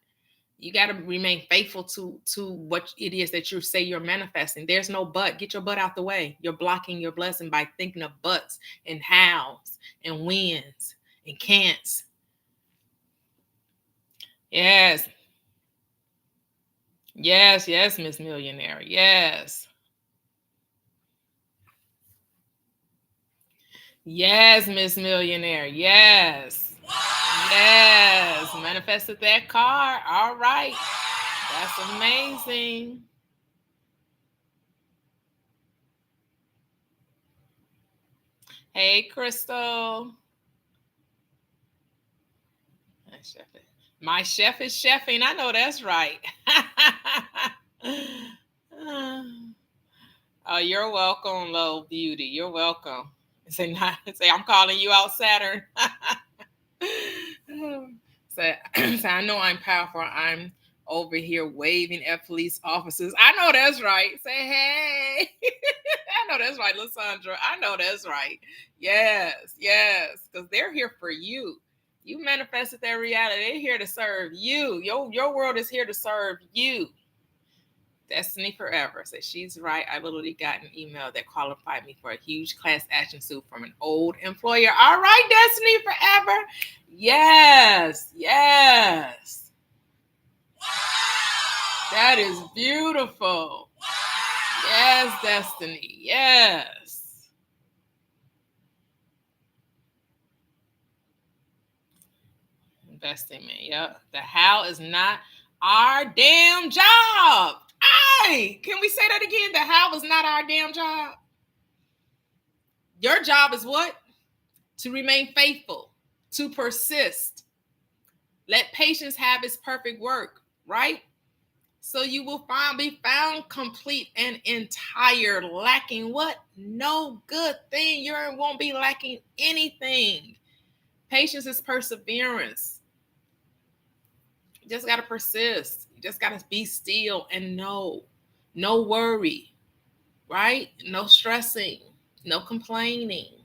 You gotta remain faithful to what it is that you say you're manifesting. There's no but. Get your butt out the way. You're blocking your blessing by thinking of buts and hows and whens and can'ts. Yes, Miss Millionaire. Yes. Yes, Miss Millionaire. Yes. Yes. Manifested that car. All right. That's amazing. Hey, Crystal. My chef is chefing. I know that's right. Oh, you're welcome, Low Beauty. You're welcome. Say, I'm calling you out, Saturn. Say, I know I'm powerful. I'm over here waving at police officers. I know that's right. Say, hey. I know that's right, Lysandra. I know that's right. Yes, yes. Because they're here for you. You manifested that reality. They're here to serve you. Your world is here to serve you. Destiny Forever says she's right. I literally got an email that qualified me for a huge class action suit from an old employer. All right, Destiny Forever. Yes, yes. That is beautiful. Yes, Destiny. Yes. Investing, man. Yep. The how is not our damn job. Hey, can we say that again? The how is not our damn job. Your job is what? To remain faithful, to persist. Let patience have its perfect work, right? So you will be found complete and entire, lacking what? No good thing. You won't be lacking anything. Patience is perseverance. You just got to persist. You just got to be still and know. No worry, right? No stressing, no complaining.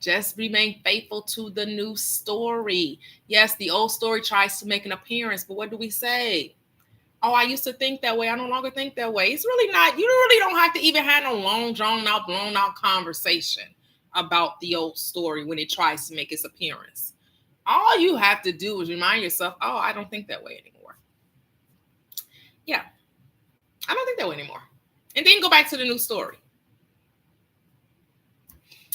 Just remain faithful to the new story. Yes, the old story tries to make an appearance, but what do we say? Oh, I used to think that way. I no longer think that way. It's really not. You really don't have to even have no long, drawn out, blown out conversation about the old story when it tries to make its appearance. All you have to do is remind yourself, oh, I don't think that way anymore. Yeah, I don't think that way anymore. And then go back to the new story.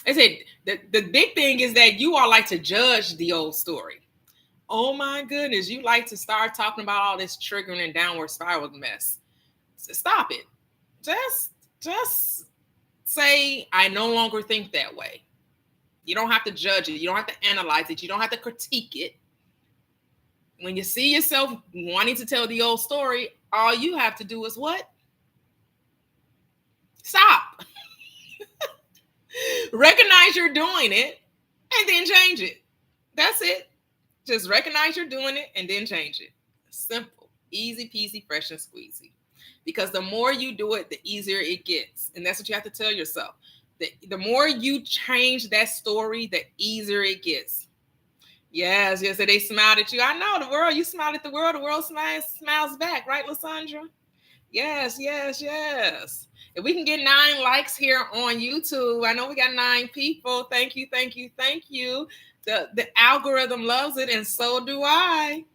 I said, the big thing is that you all like to judge the old story. Oh my goodness, you like to start talking about all this triggering and downward spiral mess. So stop it. Just say, I no longer think that way. You don't have to judge it. You don't have to analyze it. You don't have to critique it. When you see yourself wanting to tell the old story, all you have to do is what? Stop. Recognize you're doing it and then change it. That's it. Just recognize you're doing it and then change it. Simple, easy peasy, fresh and squeezy. Because the more you do it, the easier it gets. And that's what you have to tell yourself. The more you change that story, the easier it gets. Yes, yes. So they smiled at you. I know the world. You smiled at the world smiles back, right, Lysandra? Yes, yes, yes. If we can get 9 likes here on YouTube, I know we got 9 people. Thank you, thank you, thank you. The algorithm loves it, and so do I.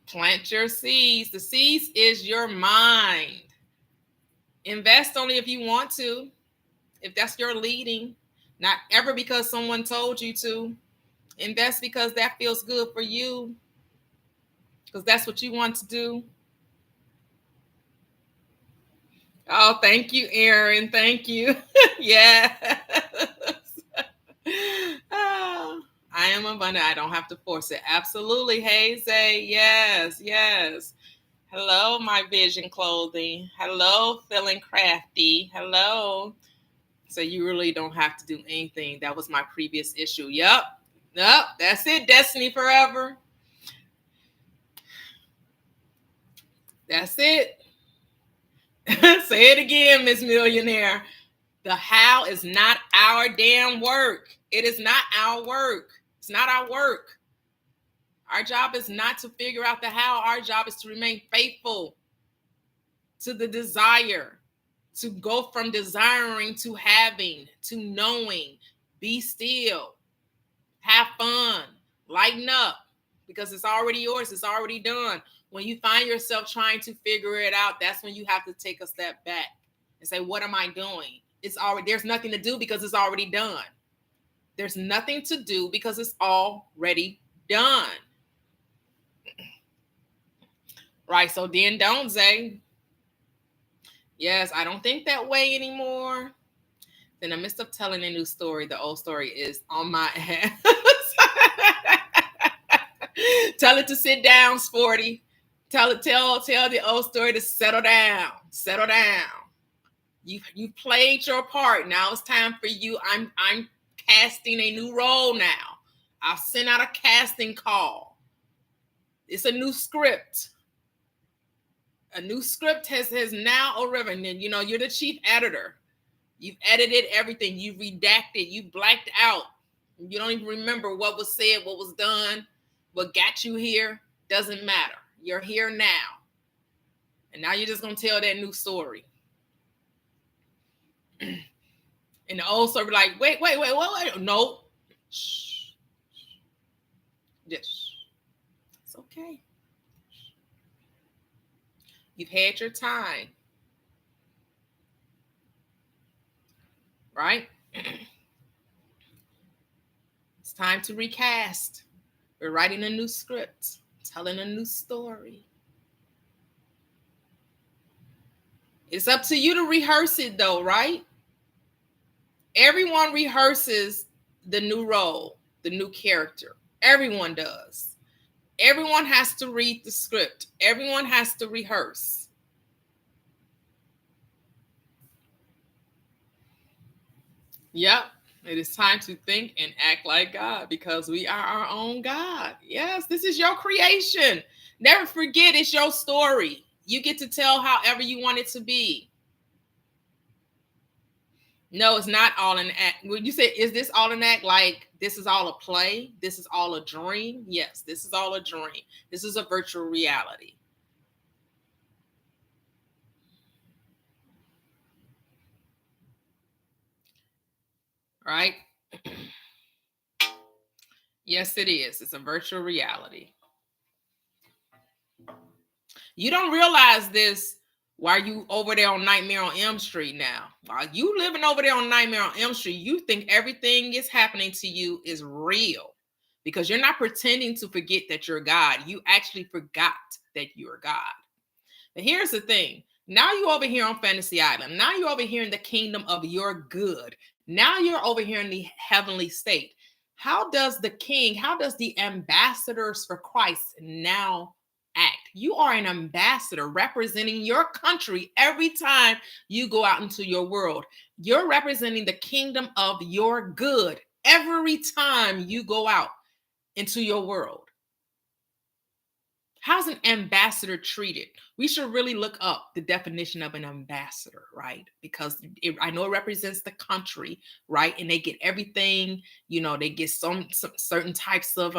Plant your seeds. The seeds is your mind. Invest only if you want to, if that's your leading, not ever because someone told you to. Invest because that feels good for you, because that's what you want to do. Oh, thank you, Aaron. Thank you. Yes. Oh, I am abundant. I don't have to force it. Absolutely. Hey, Zay. Yes, yes. Hello, my vision clothing. Hello, feeling crafty. Hello. So you really don't have to do anything. That was my previous issue. Yep. Yep. That's it. Destiny Forever. That's it. Say it again, Miss Millionaire. The how is not our damn work. It is not our work. It's not our work. Our job is not to figure out the how. Our job is to remain faithful to the desire, to go from desiring to having, to knowing. Be still. Have fun. Lighten up, because it's already yours. It's already done. When you find yourself trying to figure it out, that's when you have to take a step back. and say, what am I doing? There's nothing to do because it's already done. There's nothing to do because it's already done. Right? So then don't say, yes, I don't think that way anymore. In the midst of telling a new story, the old story is on my ass. Tell it to sit down, sporty. Tell the old story to settle down. Settle down. You played your part. Now it's time for you. I'm casting a new role now. I'll send out a casting call. It's a new script. A new script has now arriven. And you're the chief editor. You've edited everything. You redacted. You blacked out. You don't even remember what was said, what was done, what got you here. Doesn't matter. You're here now. And now you're just going to tell that new story. And the old story like, wait. No. Shh. Yes. It's okay. You've had your time. Right? It's time to recast. We're writing a new script, telling a new story. It's up to you to rehearse it though, right? Everyone rehearses the new role, the new character. Everyone does. Everyone has to read the script. Everyone has to rehearse. Yep. It is time to think and act like God because we are our own God. Yes, this is your creation. Never forget it's your story. You get to tell however you want it to be. No, it's not all an act. When you say, is this all an act? Like this is all a play? This is all a dream? Yes, this is all a dream. This is a virtual reality. Right? Yes, it is. It's a virtual reality. You don't realize this while you over there on Nightmare on Elm Street now. While you living over there on Nightmare on Elm Street, you think everything is happening to you is real because you're not pretending to forget that you're God. You actually forgot that you're God. But here's the thing. Now you're over here on Fantasy Island. Now you're over here in the kingdom of your good. Now you're over here in the heavenly state. How does the ambassadors for Christ now act? You are an ambassador representing your country every time you go out into your world. You're representing the kingdom of your good every time you go out into your world. How's an ambassador treated? We should really look up the definition of an ambassador, right? Because I know it represents the country, right? And they get everything, they get some certain types of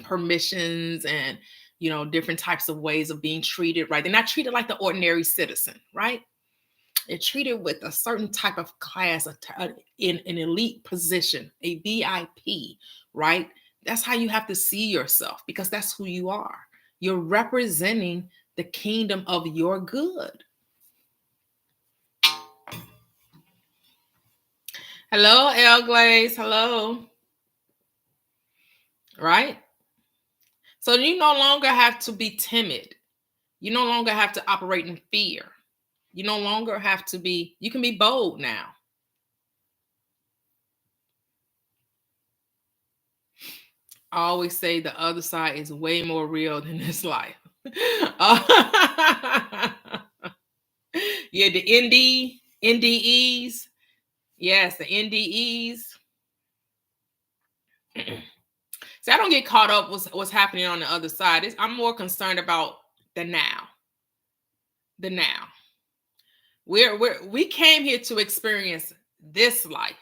permissions and, different types of ways of being treated, right? They're not treated like the ordinary citizen, right? They're treated with a certain type of class, in an elite position, a VIP, right? That's how you have to see yourself because that's who you are. You're representing the kingdom of your good. Hello, El Glaze. Hello. Right? So you no longer have to be timid. You no longer have to operate in fear. You no longer have to be, you can be bold now. I always say the other side is way more real than this life. Yeah, the NDEs. Yes, the NDEs. See, I don't get caught up with what's happening on the other side. I'm more concerned about the now. The now. We came here to experience this life.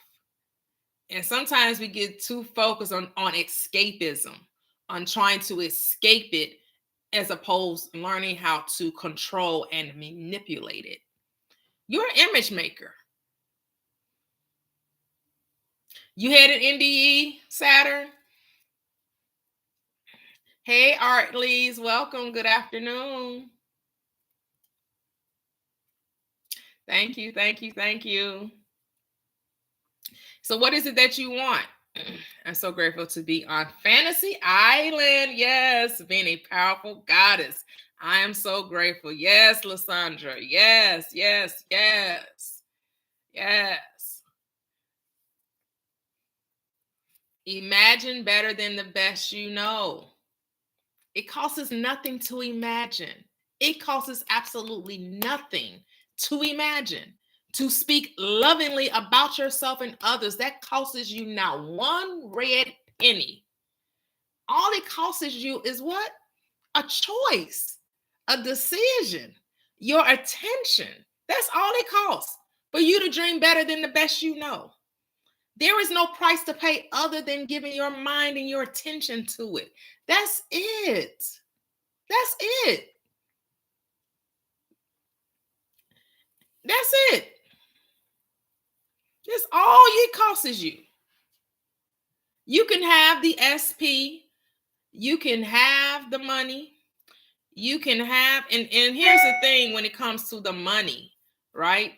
And sometimes we get too focused on escapism, on trying to escape it, as opposed to learning how to control and manipulate it. You're an image maker. You had an NDE, Saturn? Hey, Art Lees, welcome. Good afternoon. Thank you. Thank you. Thank you. So what is it that you want? I'm so grateful to be on Fantasy Island. Yes, being a powerful goddess. I am so grateful. Yes, Lysandra. Yes, yes, yes, yes. Imagine better than the best you know. It costs us nothing to imagine. It costs us absolutely nothing to imagine. To speak lovingly about yourself and others, that costs you not one red penny. All it costs you is what? A choice, a decision, your attention. That's all it costs for you to dream better than the best you know. There is no price to pay other than giving your mind and your attention to it. That's it. That's it. That's it. That's all it costs you. You can have the SP, you can have the money, you can have, and here's the thing when it comes to the money, right?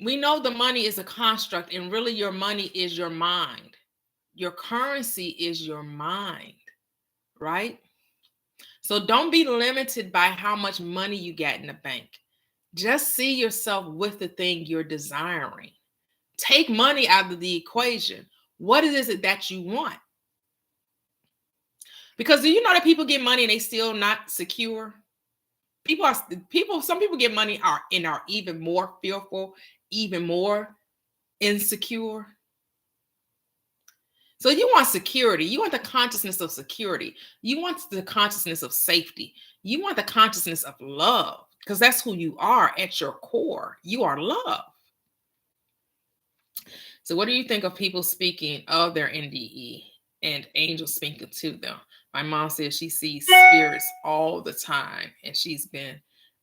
We know the money is a construct, and really your money is your mind. Your currency is your mind, right? So don't be limited by how much money you get in the bank. Just see yourself with the thing you're desiring. Take money out of the equation. What is it that you want? Because do you know that people get money and they still not secure? Some people get money are even more fearful, even more insecure. So you want security. You want the consciousness of security. You want the consciousness of safety. You want the consciousness of love, because that's who you are at your core. You are love. So what do you think of people speaking of their NDE and angels speaking to them? My mom says she sees spirits all the time, and she's been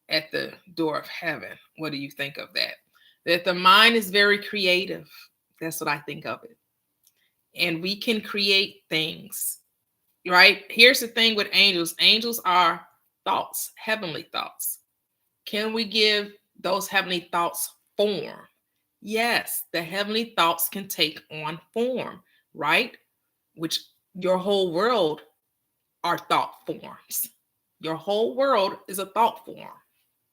at the door of heaven. What do you think of that? That the mind is very creative. That's what I think of it. And we can create things, right? Here's the thing with angels. Angels are thoughts, heavenly thoughts. Can we give those heavenly thoughts form? Yes, the heavenly thoughts can take on form, right? Which your whole world are thought forms. Your whole world is a thought form.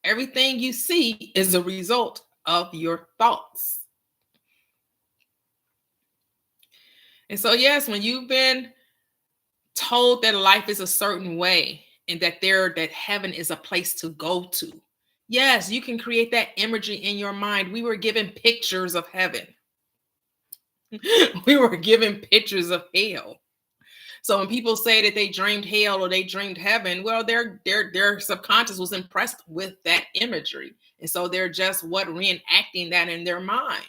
Everything you see is a result of your thoughts. And so, yes, when you've been told that life is a certain way and that heaven is a place to go to, yes, you can create that imagery in your mind. We were given pictures of heaven. We were given pictures of hell. So when people say that they dreamed hell or they dreamed heaven, well, their subconscious was impressed with that imagery. And so they're just reenacting that in their mind.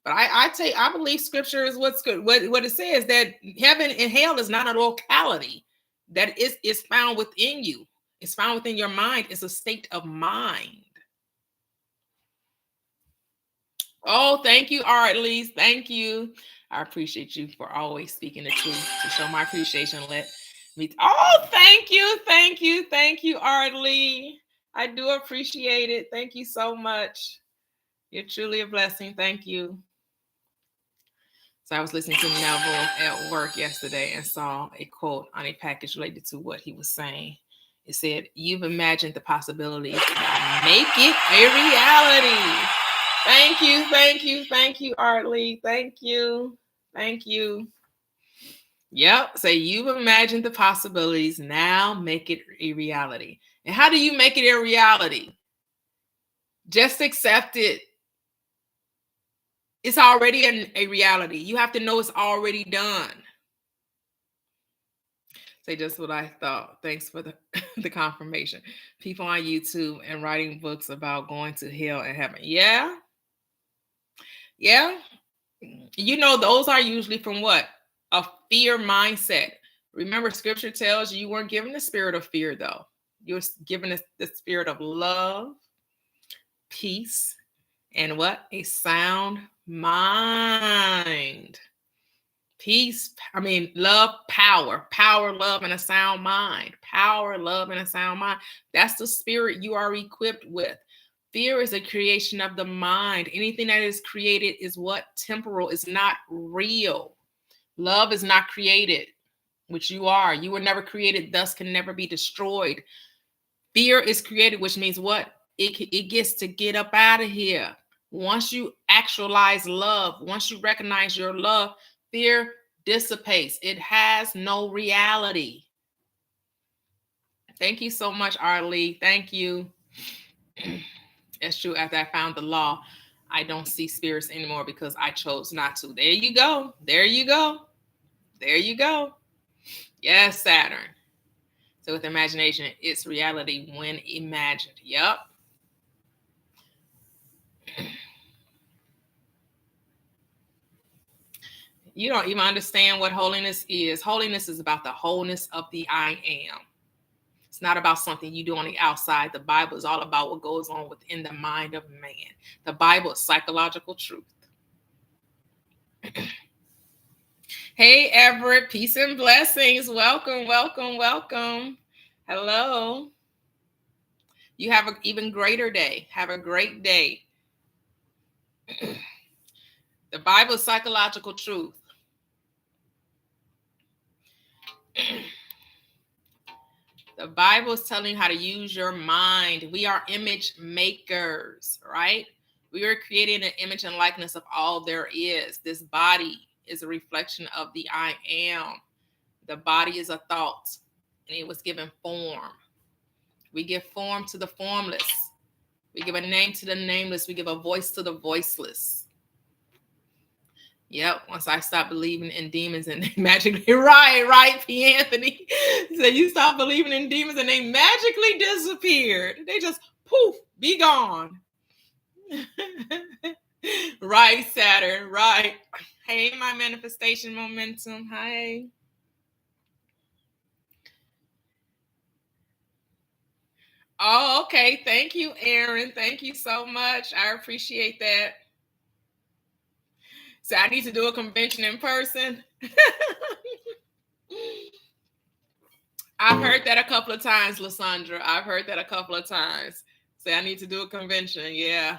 But I believe scripture is what's good. What it says, that heaven and hell is not a locality, that is found within you. It's found within your mind. It's a state of mind. Oh, thank you, Artley. Thank you. I appreciate you for always speaking the truth. To show my appreciation, let me. Oh, thank you, thank you, thank you, Artley. I do appreciate it. Thank you so much. You're truly a blessing. Thank you. So I was listening to Neville at work yesterday and saw a quote on a package related to what he was saying. It said, "You've imagined the possibilities. Make it a reality." Thank you, thank you, thank you, Artley. Thank you, thank you. Yep, say you've imagined the possibilities. Now make it a reality. And how do you make it a reality? Just accept it. It's already a reality. You have to know it's already done. Say just what I thought. Thanks for the confirmation. People on YouTube and writing books about going to hell and heaven. Yeah. Yeah. You know, those are usually from what? A fear mindset. Remember, scripture tells you weren't given the spirit of fear, though. You're given the spirit of love, peace, and what? A sound mind. Peace, love, power, love, and a sound mind. Power, love, and a sound mind. That's the spirit you are equipped with. Fear is a creation of the mind. Anything that is created is what? Temporal, is not real. Love is not created, which you are. You were never created, thus can never be destroyed. Fear is created, which means what? It gets to get up out of here. Once you actualize love, once you recognize your love, fear dissipates. It has no reality. Thank you so much, Arlie. Thank you. That's true. After I found the law, I don't see spirits anymore because I chose not to. There you go. There you go. There you go. Yes, Saturn. So with imagination, it's reality when imagined. Yep. You don't even understand what holiness is. Holiness is about the wholeness of the I am. It's not about something you do on the outside. The Bible is all about what goes on within the mind of man. The Bible is psychological truth. Hey, Everett, peace and blessings. Welcome, welcome, welcome. Hello. You have an even greater day. Have a great day. The Bible is psychological truth. The Bible is telling you how to use your mind. We are image makers, right? We are creating an image and likeness of all there is. This body is a reflection of the I am. The body is a thought, and it was given form. We give form to the formless. We give a name to the nameless. We give a voice to the voiceless. Yep. Once I stopped believing in demons and they magically, right, P. Anthony. So you stop believing in demons and they magically disappeared. They just poof, be gone. Right, Saturn, right. Hey, my manifestation momentum. Hi. Oh, okay. Thank you, Aaron. Thank you so much. I appreciate that. So I need to do a convention in person. I've heard that a couple of times, Lysandra. I've heard that a couple of times. Say I need to do a convention. Yeah.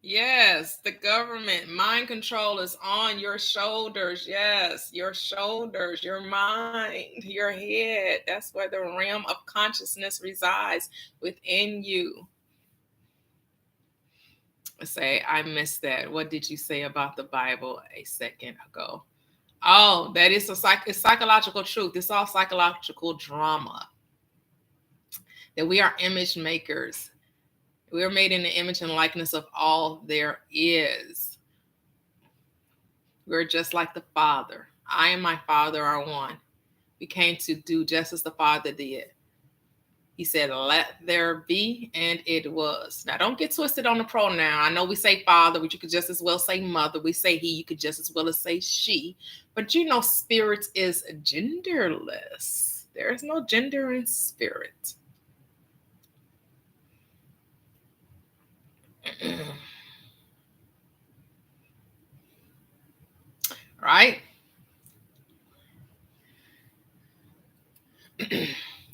Yes, the government. Mind control is on your shoulders. Yes, your shoulders, your mind, your head. That's where the realm of consciousness resides within you. Say, I missed that. What did you say about the Bible a second ago? Oh, that is it's psychological truth. It's all psychological drama. That we are image makers. We are made in the image and likeness of all there is. We're just like the Father. I and my Father are one. We came to do just as the Father did. He said, let there be, and it was. Now, don't get twisted on the pronoun. I know we say father, but you could just as well say mother. We say he, you could just as well as say she. But you know, spirit is genderless. There is no gender in spirit. Right?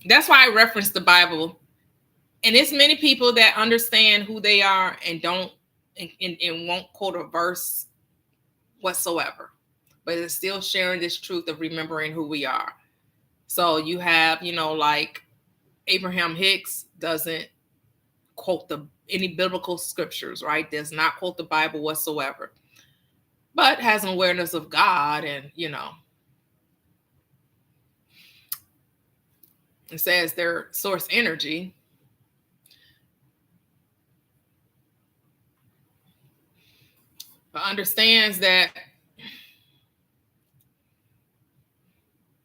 That's why I reference the Bible. And it's many people that understand who they are and don't and won't quote a verse whatsoever. But it's still sharing this truth of remembering who we are. So you have, like Abraham Hicks doesn't quote any biblical scriptures, right? Does not quote the Bible whatsoever, but has an awareness of God and, it says their source energy. But understands that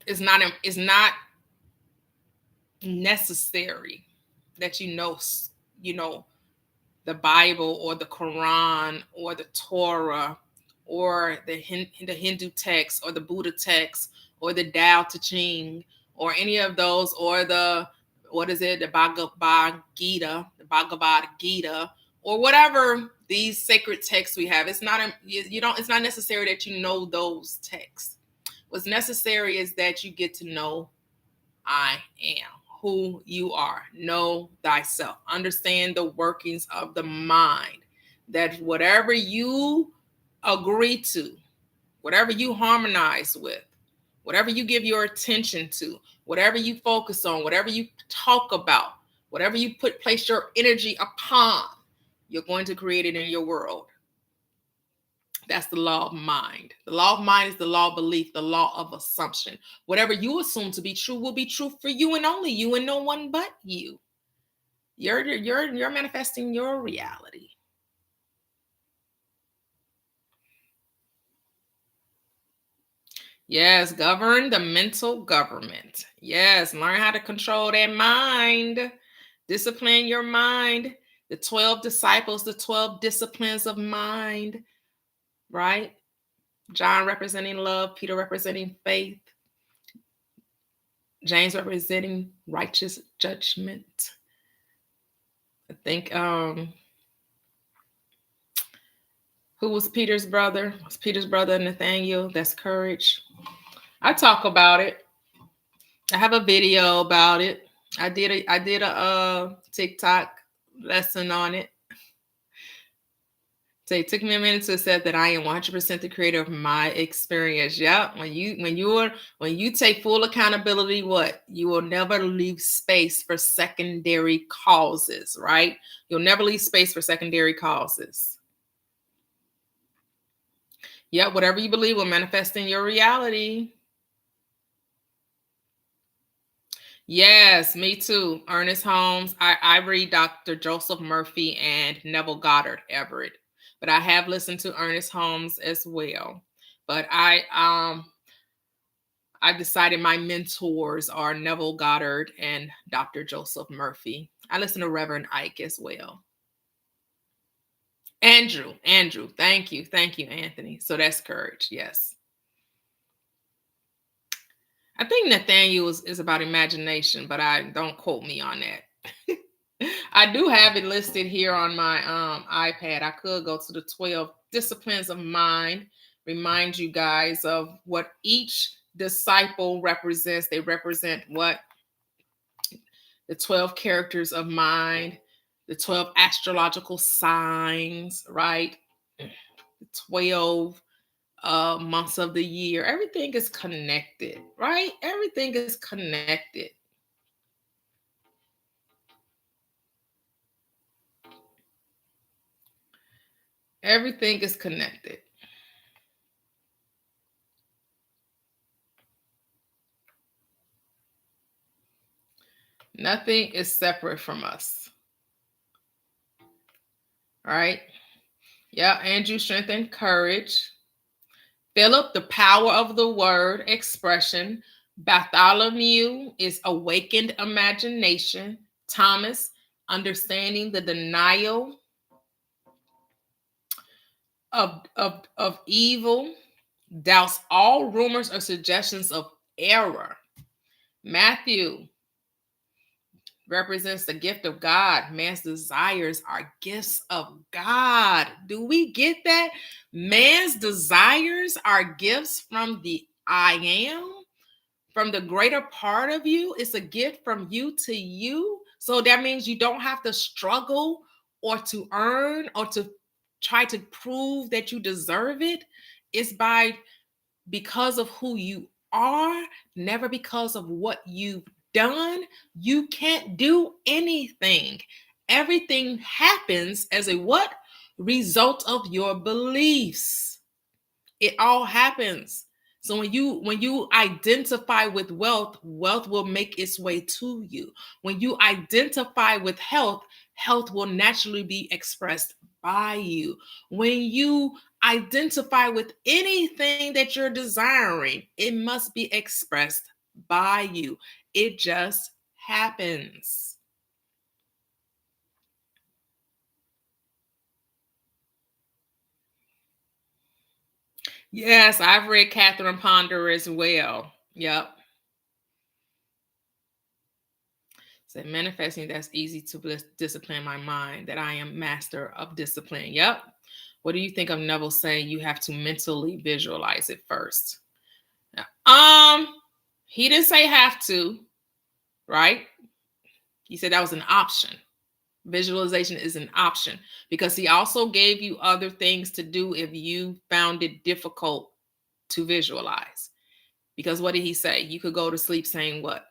it's not necessary that you know the Bible or the Quran or the Torah or the Hindu text or the Buddha text or the Tao Te Ching or any of those or the what is it, the Bhagavad Gita, or whatever these sacred texts we have. It's not it's not necessary that you know those texts. What's necessary is that you get to know I am, who you are. Know thyself. Understand the workings of the mind. That whatever you agree to, whatever you harmonize with, whatever you give your attention to, whatever you focus on, whatever you talk about, whatever you place your energy upon, you're going to create it in your world. That's the law of mind. The law of mind is the law of belief, the law of assumption. Whatever you assume to be true will be true for you and only you and no one but you. You're manifesting your reality. Yes, govern the mental government. Yes, learn how to control that mind. Discipline your mind. The 12 disciples, the 12 disciplines of mind, right? John representing love, Peter representing faith, James representing righteous judgment. I think who was Peter's brother? Was Peter's brother Nathaniel? That's courage. I talk about it. I have a video about it. I did a TikTok lesson on it. So it took me a minute to accept that I am 100% the creator of my experience. Yeah, when you take full accountability, what you will never leave space for secondary causes, right? You'll never leave space for secondary causes. Yeah, whatever you believe will manifest in your reality. Yes, me too. Ernest Holmes. I read Dr. Joseph Murphy and Neville Goddard Everett, but I have listened to Ernest Holmes as well. But I decided my mentors are Neville Goddard and Dr. Joseph Murphy. I listen to Reverend Ike as well. Andrew. Thank you, Anthony. So that's courage. Yes. I think Nathaniel is about imagination, but I don't quote me on that. I do have it listed here on my iPad. I could go to the 12 disciplines of mind, remind you guys of what each disciple represents. They represent what? The 12 characters of mind, the 12 astrological signs, right? The 12 months of the year. Everything is connected, right? Everything is connected. Everything is connected. Nothing is separate from us. All right. Yeah, Andrew, strength and courage. Philip, the power of the word expression. Bartholomew is awakened imagination. Thomas, understanding the denial of evil. Doubts all rumors or suggestions of error. Matthew represents the gift of God. Man's desires are gifts of God. Do we get that? Man's desires are gifts from the I am, from the greater part of you. It's a gift from you to you. So that means you don't have to struggle or to earn or to try to prove that you deserve it. It's because of who you are, never because of what you've done. You can't do anything. Everything happens as a what? Result of your beliefs. It all happens. So when you identify with wealth, wealth will make its way to you. When you identify with health, health will naturally be expressed by you. When you identify with anything that you're desiring, it must be expressed by you. It just happens. Yes, I've read Catherine Ponder as well. Yep. So manifesting, that's easy to discipline my mind, that I am master of discipline. Yep. What do you think of Neville saying you have to mentally visualize it first? He didn't say have to, right? He said that was an option. Visualization is an option because he also gave you other things to do if you found it difficult to visualize. Because what did he say? You could go to sleep saying what?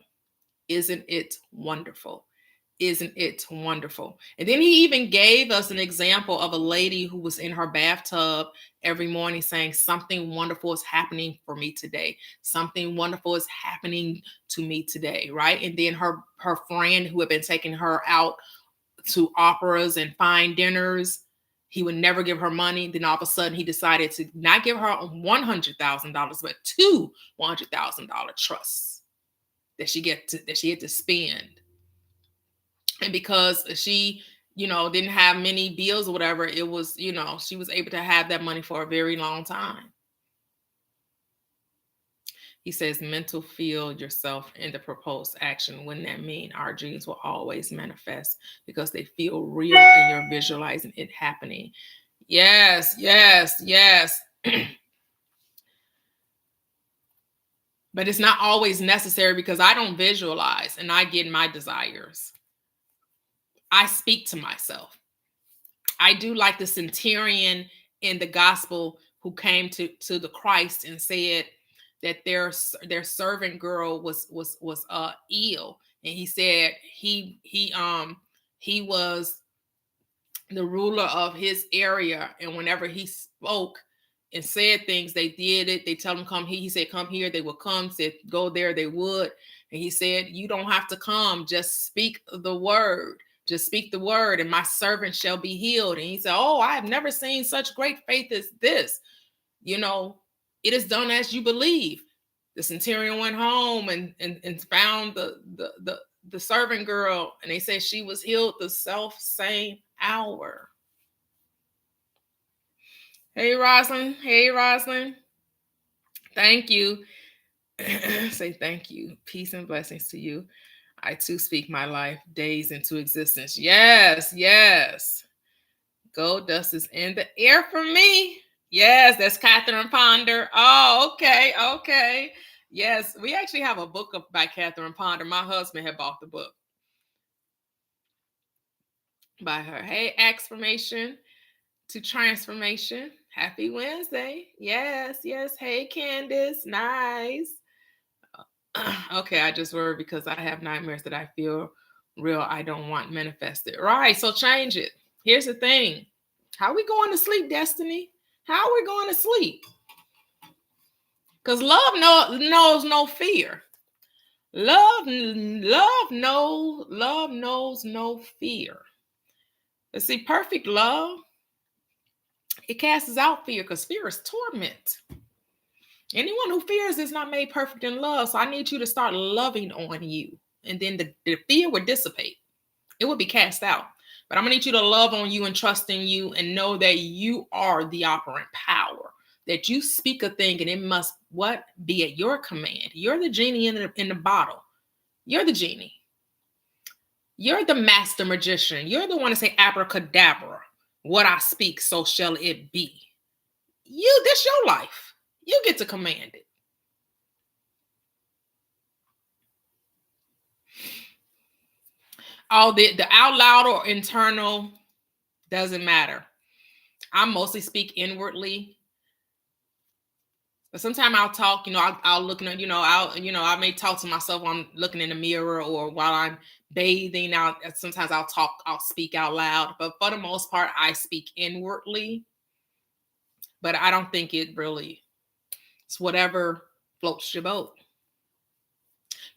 Isn't it wonderful? Isn't it wonderful? And then he even gave us an example of a lady who was in her bathtub every morning saying, something wonderful is happening for me today. Something wonderful is happening to me today, right? And then her friend who had been taking her out to operas and fine dinners, he would never give her money. Then all of a sudden he decided to not give her $100,000, but two $100,000 trusts that she had to spend. And because she, didn't have many bills or whatever, it was, she was able to have that money for a very long time. He says, mental field yourself in the proposed action. Wouldn't that mean our dreams will always manifest because they feel real and you're visualizing it happening? Yes, yes, yes. But it's not always necessary because I don't visualize and I get my desires. I speak to myself. I do like the centurion in the gospel who came to the Christ and said that their servant girl was ill, and he said he was the ruler of his area, and whenever he spoke and said things, they did it. They tell him come here. He said come here. They would come. Said go there. They would. And he said you don't have to come. Just speak the word. Just speak the word, and my servant shall be healed. And he said, oh, I have never seen such great faith as this. It is done as you believe. The centurion went home and found the servant girl, and they said she was healed the self same hour. Hey, Rosalind. Hey, Rosalind. Thank you. Say thank you. Peace and blessings to you. I too speak my life days into existence. Yes, yes. Gold dust is in the air for me. Yes, that's Catherine Ponder. Oh, okay, okay. Yes, we actually have a book by Catherine Ponder. My husband had bought the book by her. Hey, Transformation to Transformation. Happy Wednesday. Yes, yes. Hey, Candace. Nice. Okay, I just worry because I have nightmares that I feel real. I don't want manifested. Right, so change it. Here's the thing. How are we going to sleep, Destiny? How are we going to sleep? Because love knows no fear. Love knows no fear. But see, perfect love, it casts out fear because fear is torment. Anyone who fears is not made perfect in love. So I need you to start loving on you. And then the fear would dissipate. It would be cast out. But I'm going to need you to love on you and trust in you and know that you are the operant power. That you speak a thing and it must be at your command. You're the genie in the bottle. You're the genie. You're the master magician. You're the one to say abracadabra. What I speak, so shall it be. This your life. You get to command it. All the out loud or internal doesn't matter. I mostly speak inwardly. But sometimes I'll talk, I'll look at, I may talk to myself while I'm looking in the mirror or while I'm bathing. Sometimes I'll speak out loud. But for the most part, I speak inwardly. But I don't think it's whatever floats your boat.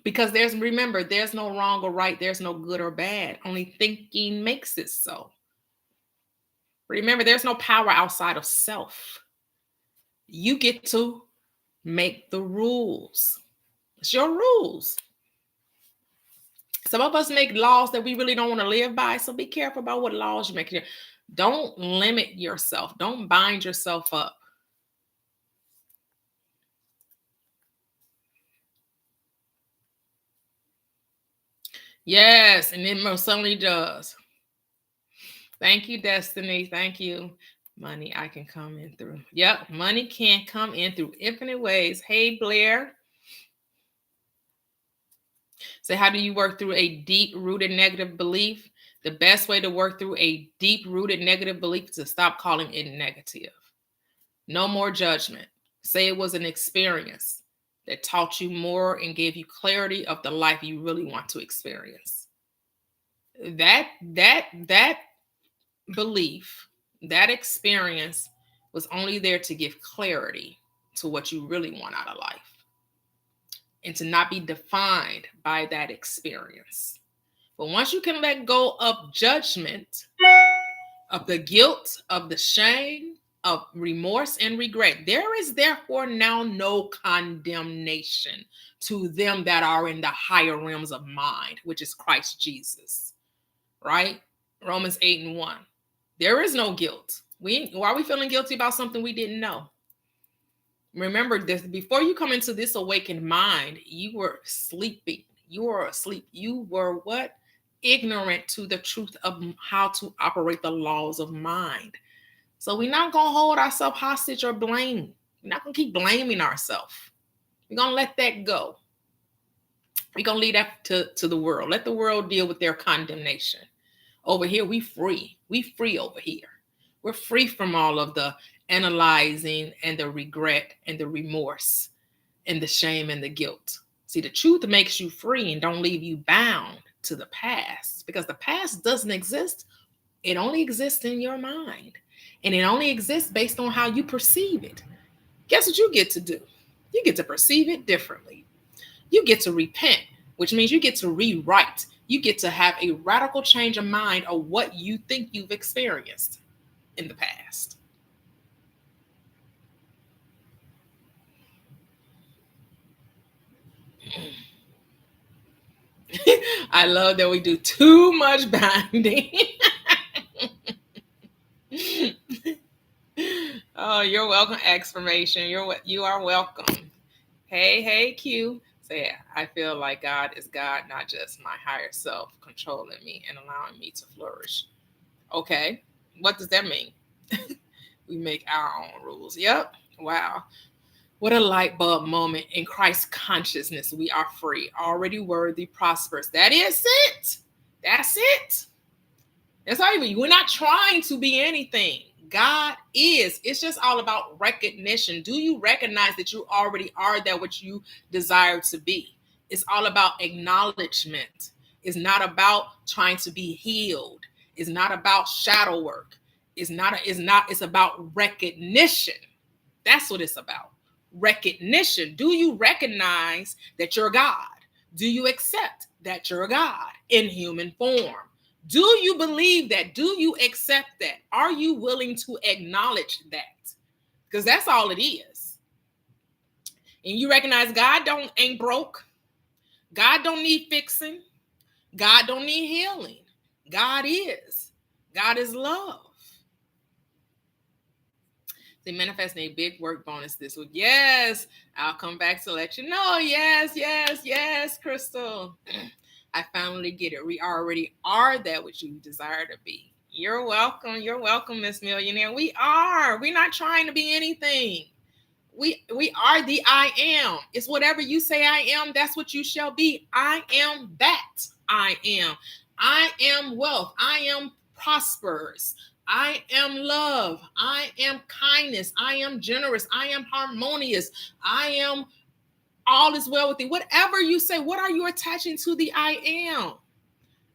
Because remember, there's no wrong or right. There's no good or bad. Only thinking makes it so. Remember, there's no power outside of self. You get to make the rules. It's your rules. Some of us make laws that we really don't want to live by. So be careful about what laws you make. Don't limit yourself. Don't bind yourself up. Yes, and it most certainly does. Thank you, Destiny. Thank you. Money I can come in through. Yep, money can come in through infinite ways. Hey, Blair. So, how do you work through a deep-rooted negative belief? The best way to work through a deep-rooted negative belief is to stop calling it negative. No more judgment. Say it was an experience that taught you more and gave you clarity of the life you really want to experience. That belief, that experience was only there to give clarity to what you really want out of life and to not be defined by that experience. But once you can let go of judgment, of the guilt, of the shame, of remorse and regret, there is therefore now no condemnation to them that are in the higher realms of mind, which is Christ Jesus, right? Romans 8:1. There is no guilt. Why are we feeling guilty about something we didn't know? Remember this, before you come into this awakened mind, you were sleeping. You were asleep. You were what? Ignorant to the truth of how to operate the laws of mind. So we're not going to hold ourselves hostage or blame. We're not going to keep blaming ourselves. We're going to let that go. We're going to leave that to the world. Let the world deal with their condemnation. Over here, we free. We free over here. We're free from all of the analyzing and the regret and the remorse and the shame and the guilt. See, the truth makes you free and don't leave you bound to the past, because the past doesn't exist. It only exists in your mind, and it only exists based on how you perceive it. Guess what you get to do? You get to perceive it differently. You get to repent, which means you get to rewrite. You get to have a radical change of mind of what you think you've experienced in the past. I love that we do too much binding. Oh, you're welcome, exclamation. You are welcome. Hey, Q. Say, I feel like God is God, not just my higher self controlling me and allowing me to flourish. Okay, what does that mean? We make our own rules. Yep. Wow. What a light bulb moment in Christ's consciousness. We are free, already worthy, prosperous. That is it. That's it. That's not even, we're not trying to be anything. God is. It's just all about recognition. Do you recognize that you already are that which you desire to be? It's all about acknowledgement. It's not about trying to be healed. It's not about shadow work. It's about recognition. That's what it's about. Recognition. Do you recognize that you're God? Do you accept that you're God in human form? Do you believe that? Do you accept that? Are you willing to acknowledge that? Because that's all it is. And you recognize God ain't broke. God don't need fixing. God don't need healing. God is. God is love. They manifesting a big work bonus this week. Yes, I'll come back to let you know. Yes, Crystal. I finally get it. We already are that which you desire to be. You're welcome. You're welcome, Miss Millionaire. We are. We're not trying to be anything. We are the I am. It's whatever you say I am, that's what you shall be. I am that. I am. I am wealth. I am prosperous. I am love. I am kindness. I am generous. I am harmonious. I am all is well with thee. Whatever you say, what are you attaching to the I am?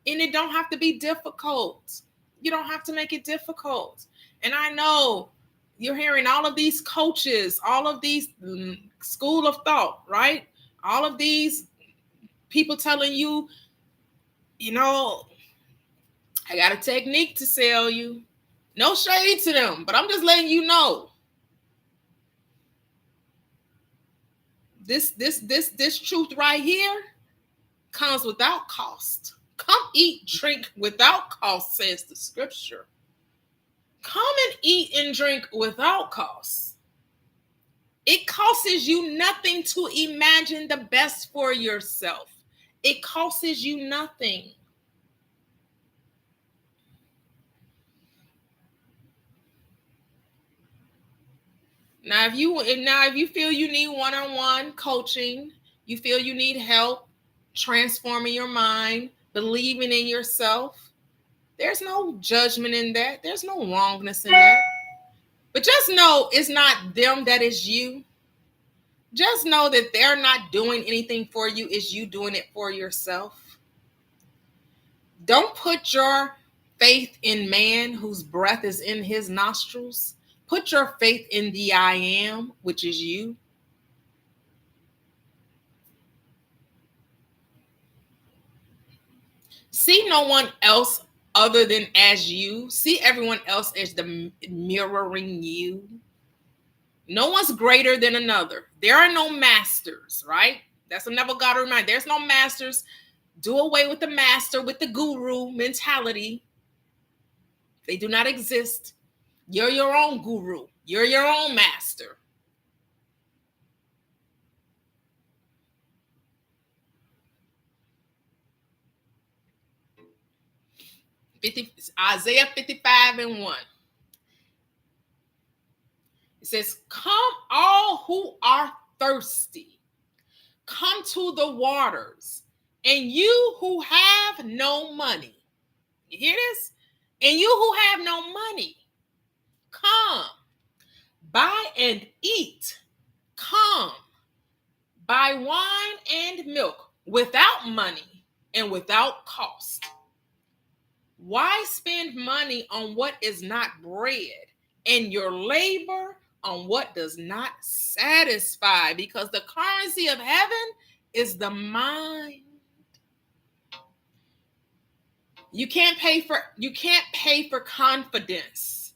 And it don't have to be difficult. You don't have to make it difficult. And I know you're hearing all of these coaches, all of these school of thought, right? All of these people telling you, I got a technique to sell you. No shade to them, but I'm just letting you know. This truth right here comes without cost. Come eat, drink without cost, says the scripture. Come and eat and drink without cost. It costs you nothing to imagine the best for yourself. It costs you nothing. Now, if you feel you need one-on-one coaching, you feel you need help transforming your mind, believing in yourself, there's no judgment in that. There's no wrongness in that. But just know it's not them, that is you. Just know that they're not doing anything for you. It's you doing it for yourself. Don't put your faith in man whose breath is in his nostrils. Put your faith in the I am, which is you. See no one else other than as you. See everyone else as the mirroring you. No one's greater than another. There are no masters, right? That's a Neville Goddard reminder. There's no masters. Do away with the master, with the guru mentality. They do not exist. You're your own guru. You're your own master. Isaiah 55:1. It says, come all who are thirsty, come to the waters, and you who have no money. You hear this? And you who have no money, come, buy and eat. Come, buy wine and milk without money and without cost. Why spend money on what is not bread and your labor on what does not satisfy? Because the currency of heaven is the mind. You can't pay for confidence.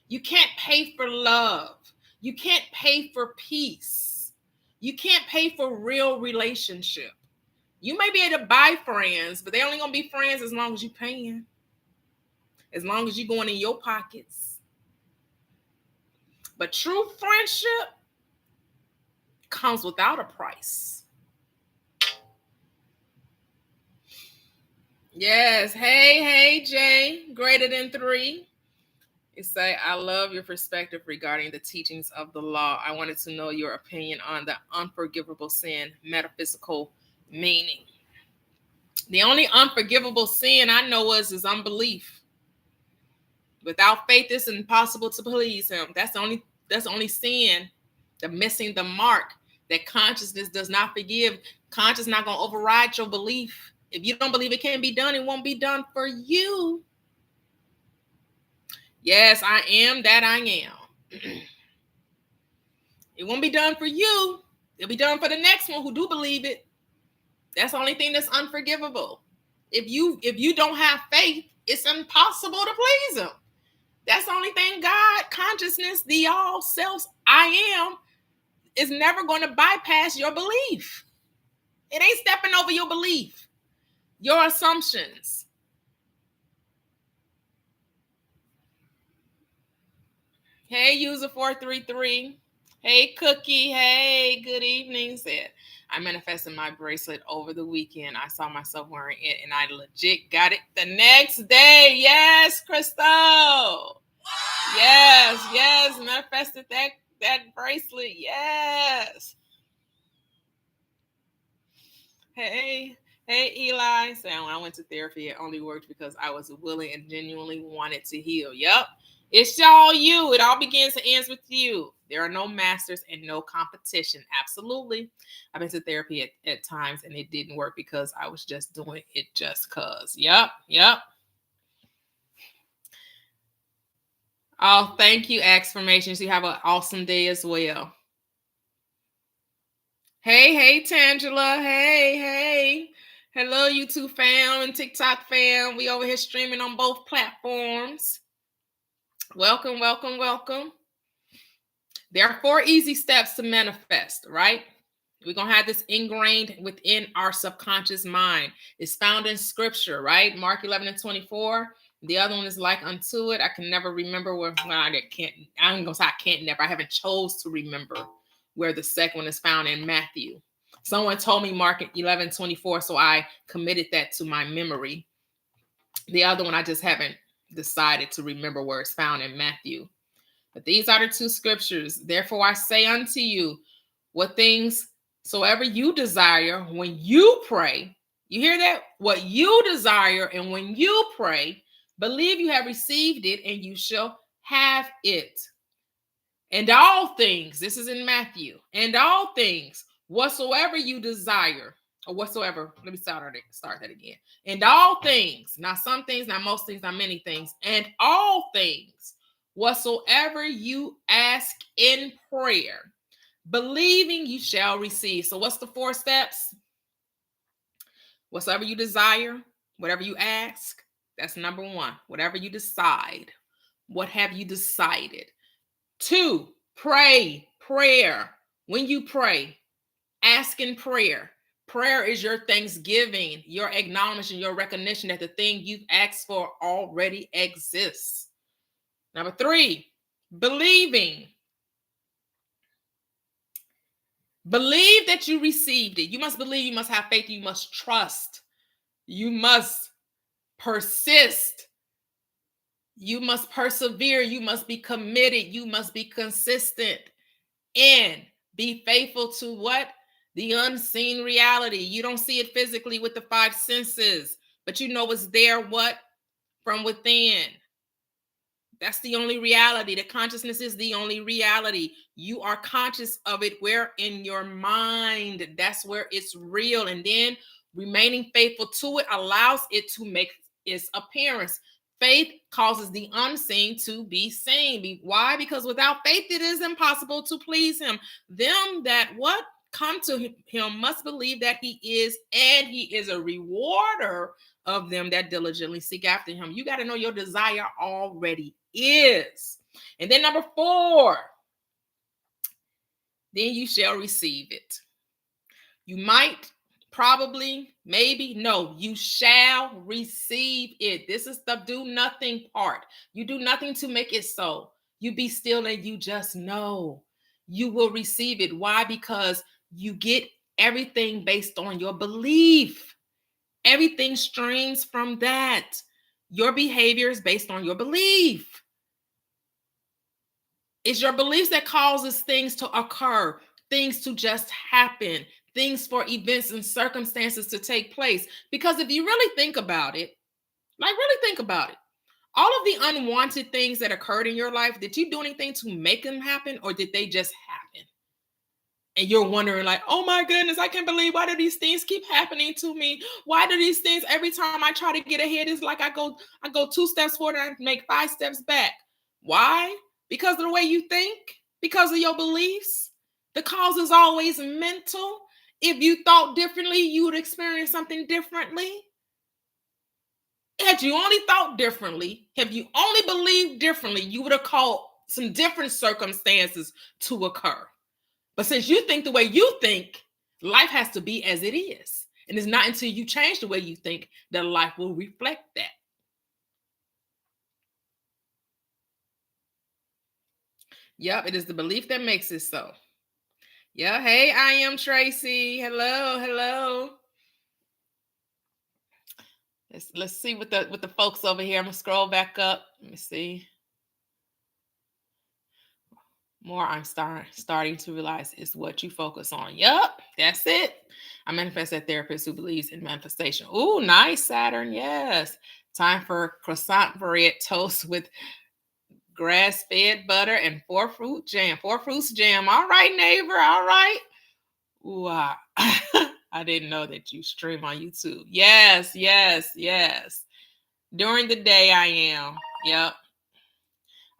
You can't pay for love. You can't pay for peace. You can't pay for real relationship. You may be able to buy friends, but they're only going to be friends as long as you're paying. As long as you're going in your pockets. But true friendship comes without a price. Yes. Hey, Jay. Greater than 3. You say, I love your perspective regarding the teachings of the law. I wanted to know your opinion on the unforgivable sin, metaphysical meaning. The only unforgivable sin I know is unbelief. Without faith, it's impossible to please him. That's the only sin, the missing the mark, that consciousness does not forgive. Consciousness not going to override your belief. If you don't believe it can be done, it won't be done for you. Yes, I am that I am. It won't be done for you. It'll be done for the next one who do believe it. That's the only thing that's unforgivable. If you don't have faith, it's impossible to please him. That's the only thing God, consciousness, the all self, I am, is never going to bypass your belief. It ain't stepping over your belief, your assumptions. Hey, user 433. Hey, Cookie. Hey, good evening. Said, I manifested my bracelet over the weekend. I saw myself wearing it and I legit got it the next day. Yes, Crystal. Yes. Manifested that bracelet. Yes. Hey, Eli. Saying, when I went to therapy, it only worked because I was willing and genuinely wanted to heal. Yep. It's all you. It all begins and ends with you. There are no masters and no competition. Absolutely. I've been to therapy at times and it didn't work because I was just doing it just cause. Yep. Oh, thank you, Affirmations. You have an awesome day as well. Hey, Tangela. Hey. Hello, YouTube fam and TikTok fam. We over here streaming on both platforms. Welcome. There are 4 easy steps to manifest, right? We're going to have this ingrained within our subconscious mind. It's found in scripture, right? Mark 11:24. The other one is like unto it. I can never remember where, I haven't chose to remember where the second one is found in Matthew. Someone told me Mark 11:24, so I committed that to my memory. The other one I just haven't decided to remember where it's found in Matthew. But these are the two scriptures. Therefore I say unto you, what things soever you desire when you pray. You hear that? What you desire, and when you pray, believe you have received it, and you shall have it. And all things, this is in Matthew, and all things, whatsoever you desire, or whatsoever, let me start that again. And all things, not some things, not most things, not many things, and all things, whatsoever you ask in prayer, believing you shall receive. So what's the 4 steps? Whatsoever you desire, whatever you ask, that's number 1. Whatever you decide. What have you decided? 2, pray, prayer. When you pray, ask in prayer. Prayer is your thanksgiving, your acknowledgement, your recognition that the thing you've asked for already exists. Number 3, believing. Believe that you received it. You must believe, you must have faith, you must trust. You must persist. You must persevere. You must be committed. You must be consistent. And be faithful to what? The unseen reality. You don't see it physically with the 5 senses, but you know it's there, what? From within. That's the only reality. The consciousness is the only reality. You are conscious of it where? In your mind. That's where it's real. And then remaining faithful to it allows it to make its appearance. Faith causes the unseen to be seen. Why? Because without faith, it is impossible to please him. Them that what? Come to him must believe that he is, and he is a rewarder of them that diligently seek after him. You got to know your desire already is. And then number 4, then you shall receive it. You might, probably, maybe, no, you shall receive it. This is the do nothing part. You do nothing to make it so. You be still and you just know you will receive it. Why? Because you get everything based on your belief. Everything streams from that. Your behavior is based on your belief. It's your beliefs that causes things to occur, things to just happen, things for events and circumstances to take place. Because if you really think about it, all of the unwanted things that occurred in your life, did you do anything to make them happen, or did they just happen? And you're wondering like, oh my goodness, I can't believe, why do these things keep happening to me? Why do these things, every time I try to get ahead, it's like I go 2 steps forward and I make 5 steps back. Why? Because of the way you think, because of your beliefs. The cause is always mental. If you thought differently, you would experience something differently. Had you only thought differently, have you only believed differently, you would have caused some different circumstances to occur. But since you think the way you think, life has to be as it is. And it's not until you change the way you think that life will reflect that. Yep, it is the belief that makes it so. Yeah, hey, I am Tracy. Hello. Let's see what the folks over here. I'm gonna scroll back up. Let me see. More I'm starting to realize is what you focus on. Yup, that's it. I manifest that therapist who believes in manifestation. Ooh, nice, Saturn. Yes. Time for croissant bread toast with grass-fed butter and 4 fruits jam. All right, neighbor. All right. Ooh, I didn't know that you stream on YouTube. Yes. During the day I am. Yep.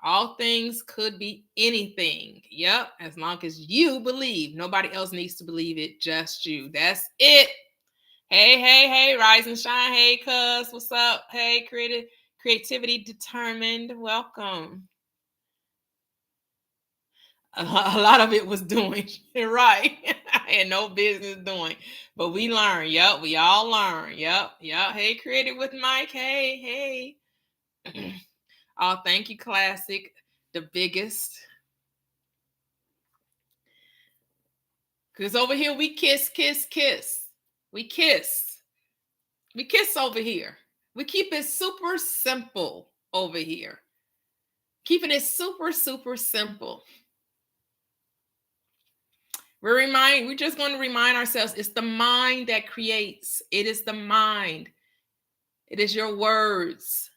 All things could be anything. Yep. As long as you believe. Nobody else needs to believe it. Just you. That's it. Hey. Rise and shine. Hey, cuz. What's up? Hey, creativity determined. Welcome. A lot of it was doing. Right. I had no business doing. But we learn. Yep. We all learn. Yep. Hey, creative with Mike. Hey. Oh, thank you, Classic. The biggest. Because over here we kiss, kiss, kiss. We kiss. We kiss over here. We keep it super simple over here. Keeping it super, super simple. We're just going to remind ourselves it's the mind that creates. It is the mind. It is your words,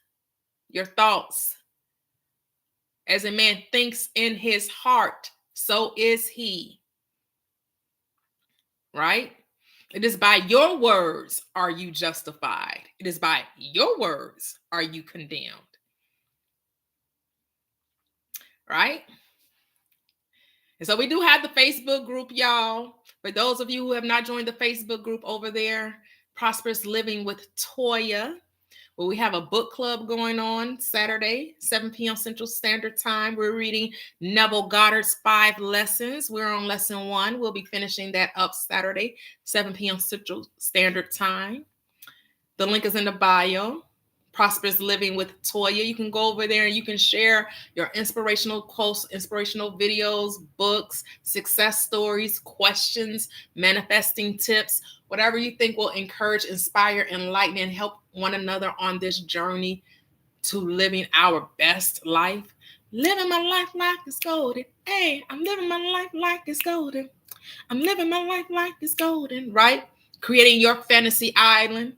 your thoughts. As a man thinks in his heart, so is he. Right? It is by your words are you justified. It is by your words are you condemned. Right? And so we do have the Facebook group, y'all. For those of you who have not joined the Facebook group over there, Prosperous Living with Toyia, where we have a book club going on Saturday, 7 p.m. Central Standard Time. We're reading Neville Goddard's 5 lessons. We're on lesson 1. We'll be finishing that up Saturday, 7 p.m. Central Standard Time. The link is in the bio. Prosperous Living with Toyia. You can go over there and you can share your inspirational quotes, inspirational videos, books, success stories, questions, manifesting tips, whatever you think will encourage, inspire, enlighten, and help one another on this journey to living our best life. Living my life like it's golden. Hey, I'm living my life like it's golden. I'm living my life like it's golden, right? Creating your fantasy island,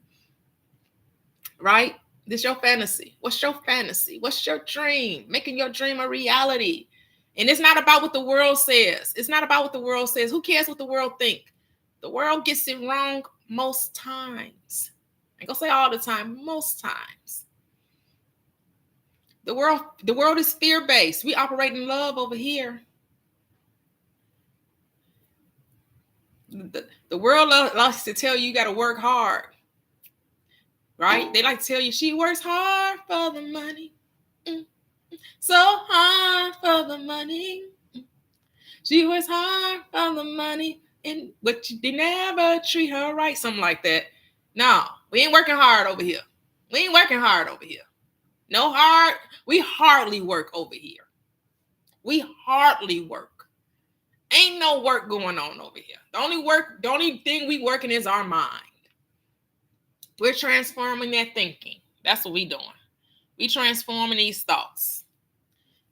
right? This is your fantasy. What's your fantasy? What's your dream? Making your dream a reality. And it's not about what the world says. It's not about what the world says. Who cares what the world think? The world gets it wrong most times. I ain't gonna say all the time, most times. The world is fear-based. We operate in love over here. The world likes to tell you got to work hard. Right? They like to tell you she works hard for the money. So hard for the money. She works hard for the money. But they never treat her right. Something like that. No, we ain't working hard over here. We ain't working hard over here. No hard. We hardly work over here. We hardly work. Ain't no work going on over here. The only thing we working is our mind. We're transforming that thinking. That's what we doing. We transforming these thoughts.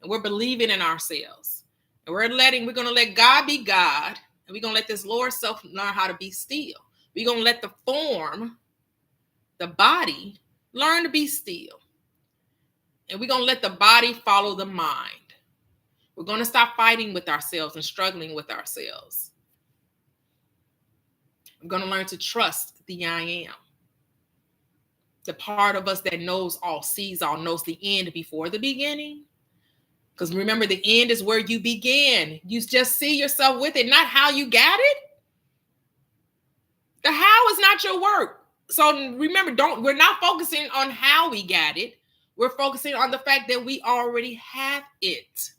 And we're believing in ourselves. And we're going to let God be God. And we're going to let this lower self learn how to be still. We're going to let the form, the body, learn to be still. And we're going to let the body follow the mind. We're going to stop fighting with ourselves and struggling with ourselves. We're going to learn to trust the I am. The part of us that knows all, sees all, knows the end before the beginning. Because remember, the end is where you begin. You just see yourself with it, not how you got it. The how is not your work. So remember, we're not focusing on how we got it. We're focusing on the fact that we already have it.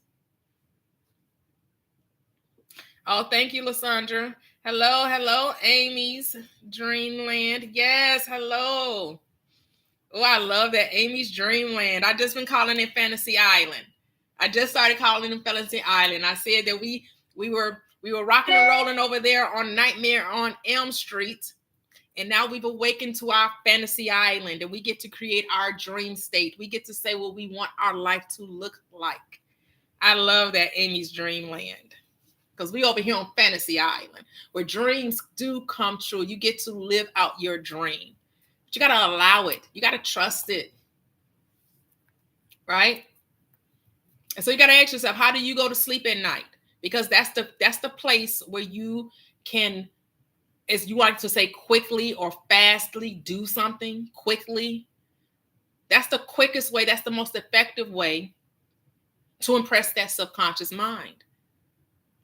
Oh, thank you, Lysandra. Hello, Amy's Dreamland. Yes, hello. Oh, I love that. Amy's Dreamland. I just been calling it Fantasy Island. I just started calling it Fantasy Island. I said that we were rocking and rolling over there on Nightmare on Elm Street. And now we've awakened to our Fantasy Island and we get to create our dream state. We get to say what we want our life to look like. I love that, Amy's Dreamland. Because we over here on Fantasy Island where dreams do come true. You get to live out your dream. But you got to allow it. You got to trust it. Right? And so you got to ask yourself, how do you go to sleep at night? Because that's the place where you can, as you like to say, quickly or fastly do something quickly. That's the quickest way. That's the most effective way to impress that subconscious mind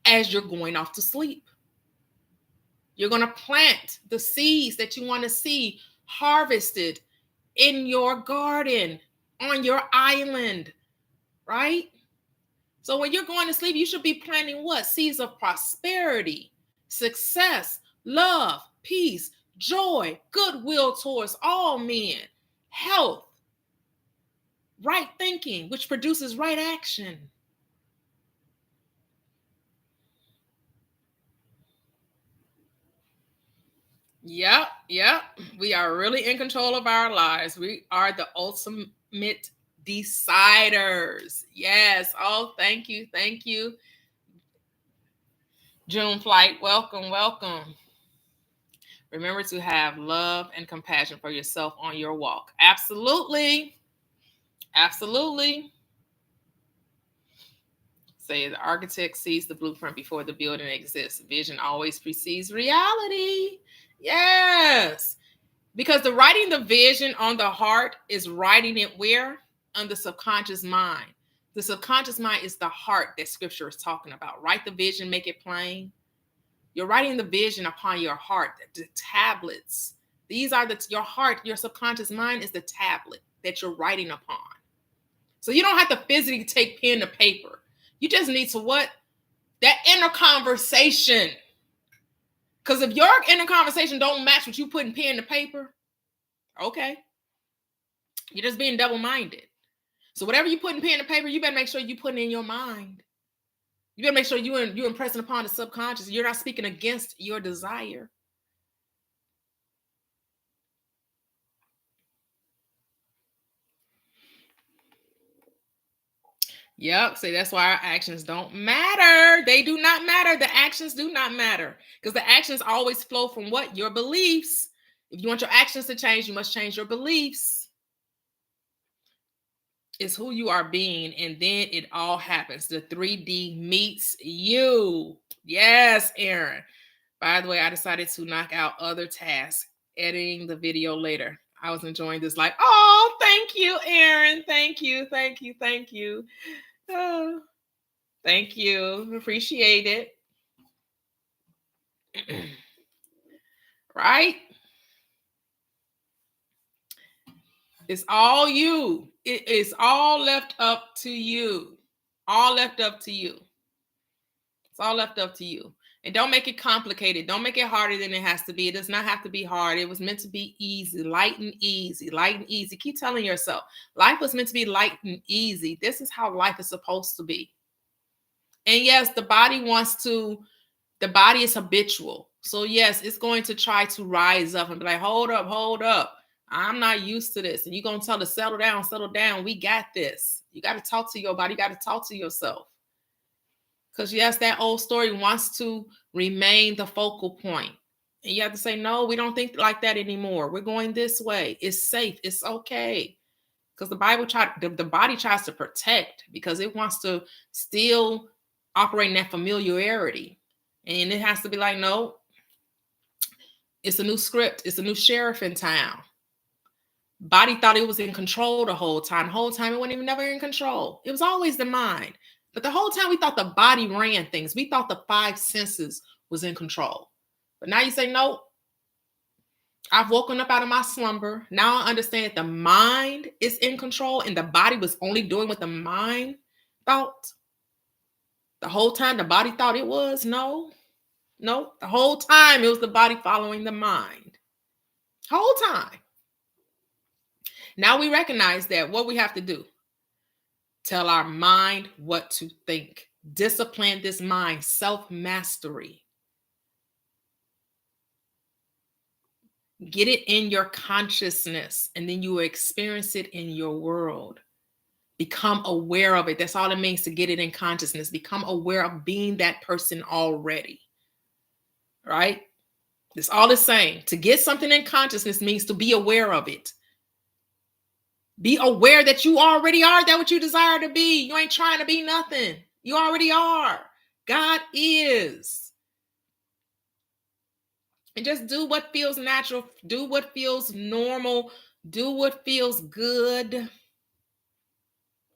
as you're going off to sleep. You're going to plant the seeds that you want to see harvested in your garden, on your island, right? So when you're going to sleep, you should be planting what? Seeds of prosperity, success, love, peace, joy, goodwill towards all men, health, right thinking, which produces right action. Yep, yep. We are really in control of our lives. We are the ultimate deciders. Yes. Oh, thank you. Thank you. June Flight, welcome, welcome. Remember to have love and compassion for yourself on your walk. Absolutely. Absolutely. Say the architect sees the blueprint before the building exists. Vision always precedes reality. Yes. Because the writing the vision on the heart is writing it where? On the subconscious mind. The subconscious mind is the heart that scripture is talking about. Write the vision, make it plain. You're writing the vision upon your heart, the tablets. These are your heart, your subconscious mind is the tablet that you're writing upon. So you don't have to physically take pen to paper. You just need to what? That inner conversation. Because if your inner conversation don't match what you put in pen to paper, okay, you're just being double-minded. So whatever you put in pen to paper, you better make sure you put it in your mind. You better make sure you're impressing upon the subconscious. You're not speaking against your desire. Yep. See, that's why our actions don't matter. They do not matter. The actions do not matter because the actions always flow from what? Your beliefs. If you want your actions to change, you must change your beliefs. It's who you are being, and then it all happens. The 3D meets you. Yes, Aaron. By the way, I decided to knock out other tasks, editing the video later. I was enjoying this. Like, oh, thank you, Aaron. Thank you, thank you, thank you. Oh, thank you. Appreciate it. Right? It's all you. It is all left up to you. All left up to you. It's all left up to you. And don't make it complicated. Don't make it harder than it has to be. It does not have to be hard. It was meant to be easy, light and easy, light and easy. Keep telling yourself, life was meant to be light and easy. This is how life is supposed to be. And yes, the body is habitual. So yes, it's going to try to rise up and be like, hold up. I'm not used to this. And you're going to tell it, settle down. We got this. You got to talk to your body. You got to talk to yourself. Because yes, that old story wants to remain the focal point. And you have to say, no, we don't think like that anymore. We're going this way. It's safe. It's okay. Because the body tries to protect because it wants to still operate in that familiarity. And it has to be like, no, it's a new script. It's a new sheriff in town. Body thought it was in control the whole time. The whole time it wasn't even never in control. It was always the mind. But the whole time we thought the body ran things. We thought the 5 senses was in control. But now you say, no, I've woken up out of my slumber. Now I understand that the mind is in control and the body was only doing what the mind thought. The whole time the body thought it was. No, the whole time it was the body following the mind. Whole time. Now we recognize that. What we have to do? Tell our mind what to think. Discipline this mind. Self-mastery. Get it in your consciousness, and then you will experience it in your world. Become aware of it. That's all it means to get it in consciousness. Become aware of being that person already. Right? That's all it's saying. To get something in consciousness means to be aware of it. Be aware that you already are that what you desire to be. You ain't trying to be nothing. You already are. God is. And just do what feels natural. Do what feels normal. Do what feels good.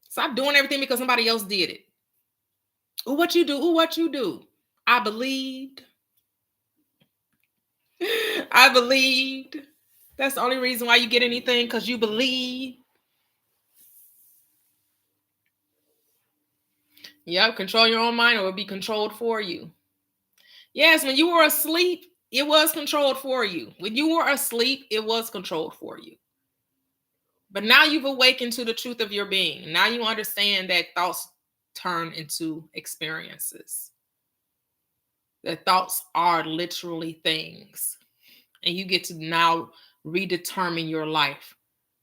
Stop doing everything because somebody else did it. Ooh, what you do? Ooh, what you do? I believed. I believed. That's the only reason why you get anything, because you believe. Yep, control your own mind or it will be controlled for you. Yes, when you were asleep, it was controlled for you. When you were asleep, it was controlled for you. But now you've awakened to the truth of your being. Now you understand that thoughts turn into experiences. That thoughts are literally things. And you get to now redetermine your life,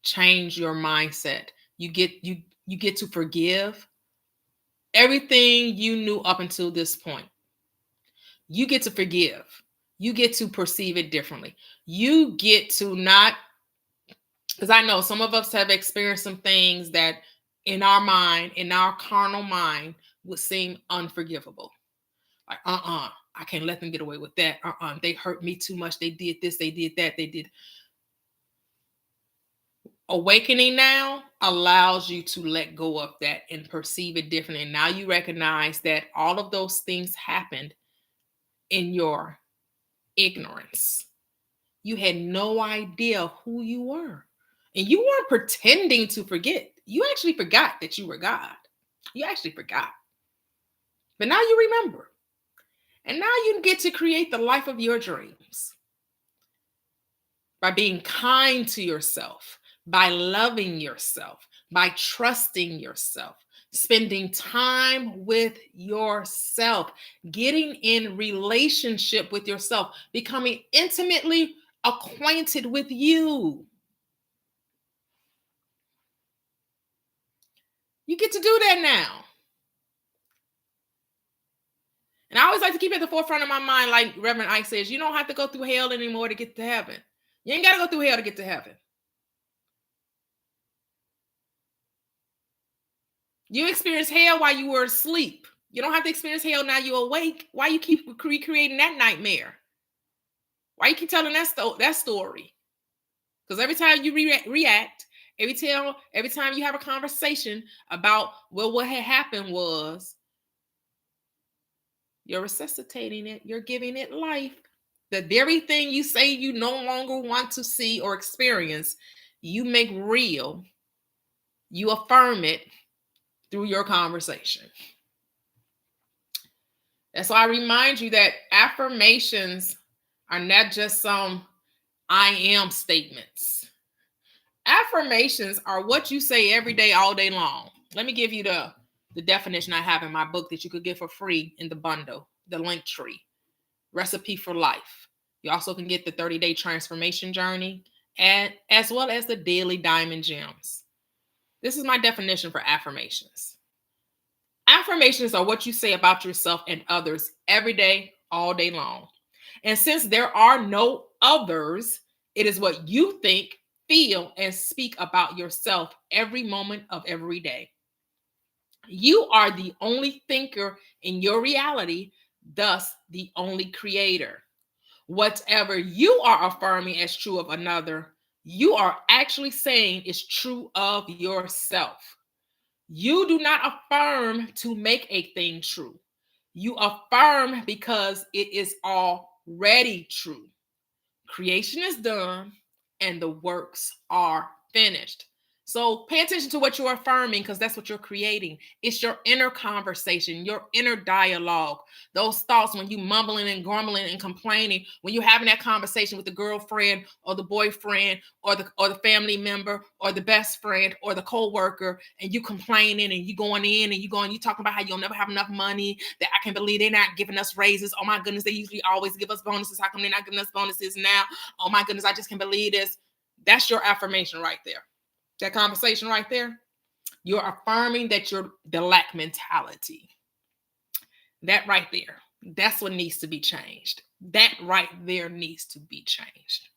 change your mindset. You get to forgive everything you knew up until this point. You get to forgive. You get to perceive it differently. You get to not, because I know some of us have experienced some things that in our mind, in our carnal mind, would seem unforgivable. Like, I can't let them get away with that. They hurt me too much. They did this, they did that, they did. Awakening now allows you to let go of that and perceive it differently. And now you recognize that all of those things happened in your ignorance. You had no idea who you were. And you weren't pretending to forget. You actually forgot that you were God. You actually forgot. But now you remember. And now you get to create the life of your dreams by being kind to yourself, by loving yourself, by trusting yourself, spending time with yourself, getting in relationship with yourself, becoming intimately acquainted with you. You get to do that now. And I always like to keep at the forefront of my mind, like Reverend Ike says, you don't have to go through hell anymore to get to heaven. You ain't got to go through hell to get to heaven. You experienced hell while you were asleep. You don't have to experience hell now you're awake. Why you keep recreating that nightmare? Why you keep telling that story? Because every time you react, every time you have a conversation about, well, what had happened was, you're resuscitating it. You're giving it life. The very thing you say you no longer want to see or experience, you make real. You affirm it through your conversation. And so I remind you that affirmations are not just some I am statements. Affirmations are what you say every day, all day long. Let me give you the definition I have in my book that you could get for free in the bundle, the link tree, Recipe for Life. You also can get the 30-day transformation journey, and as well as the daily diamond gems. This is my definition for affirmations. Affirmations are what you say about yourself and others every day, all day long. And since there are no others, it is what you think, feel, and speak about yourself every moment of every day. You are the only thinker in your reality, thus the only creator. Whatever you are affirming as true of another, you are actually saying is true of yourself. You do not affirm to make a thing true. You affirm because it is already true. Creation is done and the works are finished. So pay attention to what you're affirming, because that's what you're creating. It's your inner conversation, your inner dialogue. Those thoughts when you mumbling and grumbling and complaining, when you're having that conversation with the girlfriend or the boyfriend or the family member or the best friend or the co-worker, and you complaining and you going in and you talking about how you'll never have enough money, that I can't believe they're not giving us raises. Oh my goodness, they usually always give us bonuses. How come they're not giving us bonuses now? Oh my goodness, I just can't believe this. That's your affirmation right there. That conversation right there, you're affirming that you're the lack mentality. That right there, that's what needs to be changed. That right there needs to be changed.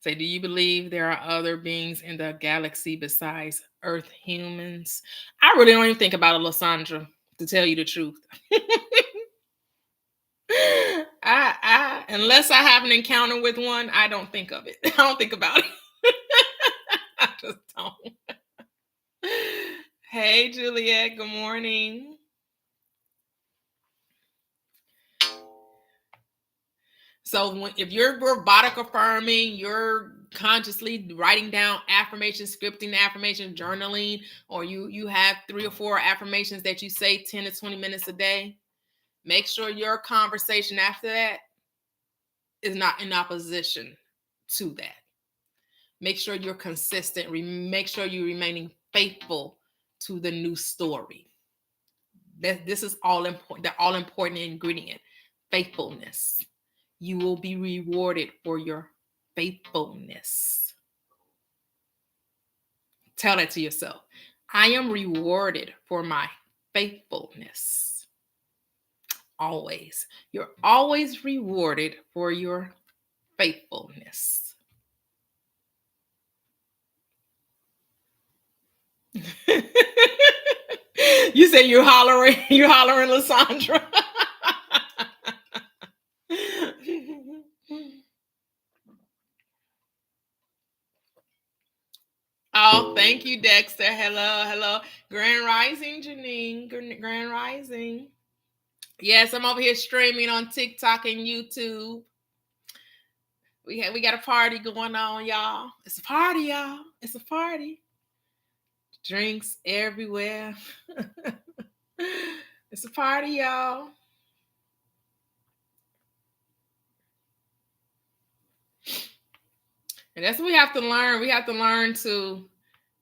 Say, do you believe there are other beings in the galaxy besides Earth humans? I really don't even think about it, Lysandra, to tell you the truth. Unless I have an encounter with one, I don't think of it. I don't think about it. I just don't. Hey, Juliet, good morning. So if you're robotic affirming, you're consciously writing down affirmations, scripting the affirmation, journaling, or you have 3 or 4 affirmations that you say 10 to 20 minutes a day, make sure your conversation after that is not in opposition to that. Make sure you're consistent. Make sure you're remaining faithful to the new story. This is all important. The all important ingredient. faithfulness. You will be rewarded for your faithfulness. Tell that to yourself. I am rewarded for my faithfulness. Always. You're always rewarded for your faithfulness. You say you're hollering, Lysandra. Oh, thank you, Dexter. Hello. Grand Rising, Janine. Grand Rising. Yes, I'm over here streaming on TikTok and YouTube. We got a party going on, y'all. It's a party, y'all. It's a party. Drinks everywhere. It's a party, y'all. And that's what we have to learn. We have to learn to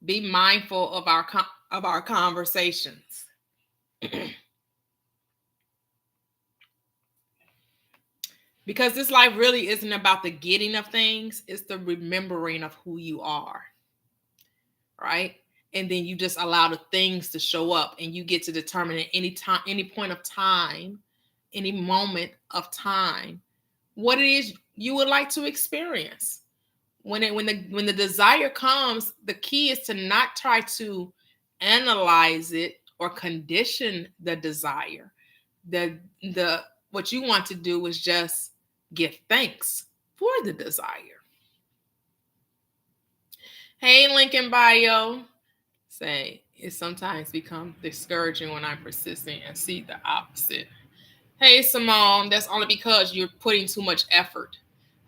be mindful of our conversations. Because this life really isn't about the getting of things, it's the remembering of who you are. Right? And then you just allow the things to show up, and you get to determine at any time, any point of time, any moment of time, what it is you would like to experience. When the desire comes, the key is to not try to analyze it or condition the desire. What you want to do is just give thanks for the desire. Hey, Lincoln Bio. Say, it sometimes becomes discouraging when I'm persistent and see the opposite. Hey, Simone, that's only because you're putting too much effort.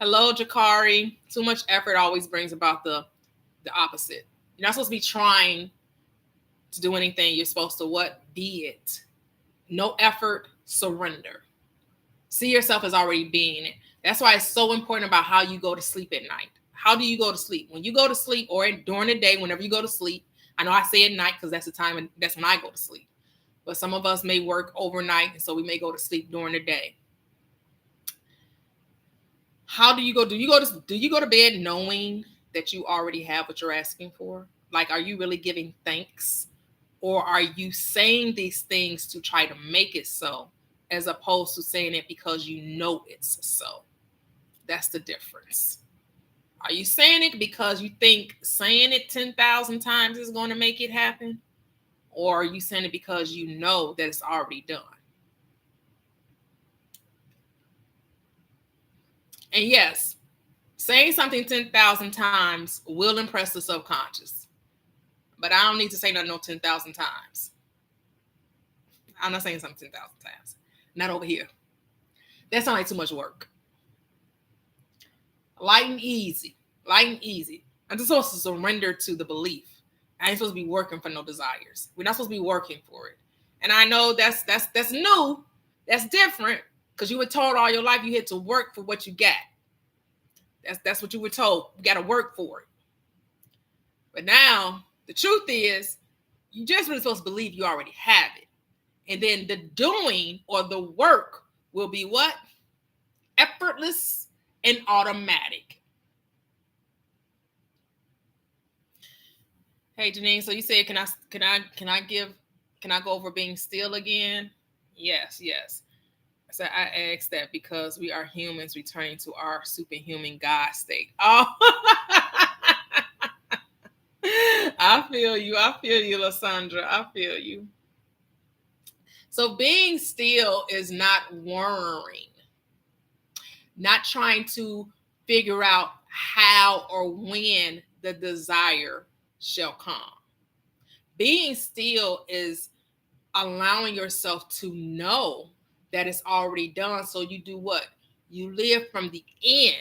Hello, Jakari. Too much effort always brings about the opposite. You're not supposed to be trying to do anything. You're supposed to what? Be it. No effort, surrender. See yourself as already being it. That's why it's so important about how you go to sleep at night. How do you go to sleep? When you go to sleep, or during the day, whenever you go to sleep. I know I say at night because that's the time, and that's when I go to sleep. But some of us may work overnight, and so we may go to sleep during the day. How do you go? Do you go to bed knowing that you already have what you're asking for? Like, are you really giving thanks? Or are you saying these things to try to make it so, as opposed to saying it because you know it's so? That's the difference. Are you saying it because you think saying it 10,000 times is going to make it happen? Or are you saying it because you know that it's already done? And yes, saying something 10,000 times will impress the subconscious. But I don't need to say nothing no 10,000 times. I'm not saying something 10,000 times. Not over here. That sounds like too much work. Light and easy. I'm just supposed to surrender to the belief. I ain't supposed to be working for no desires. We're not supposed to be working for it. And I know that's new. That's different, because you were told all your life you had to work for what you got. That's what you were told. You got to work for it. But now the truth is, you just really supposed to believe you already have it. And then the doing or the work will be what? Effortless and automatic. Hey, Janine, so you said, can I go over being still again? Yes. So I asked that because we are humans returning to our superhuman God state. Oh, I feel you, Lysandra. I feel you. So being still is not worrying, not trying to figure out how or when the desire shall come. Being still is allowing yourself to know that it's already done. So you do what? You live from the end.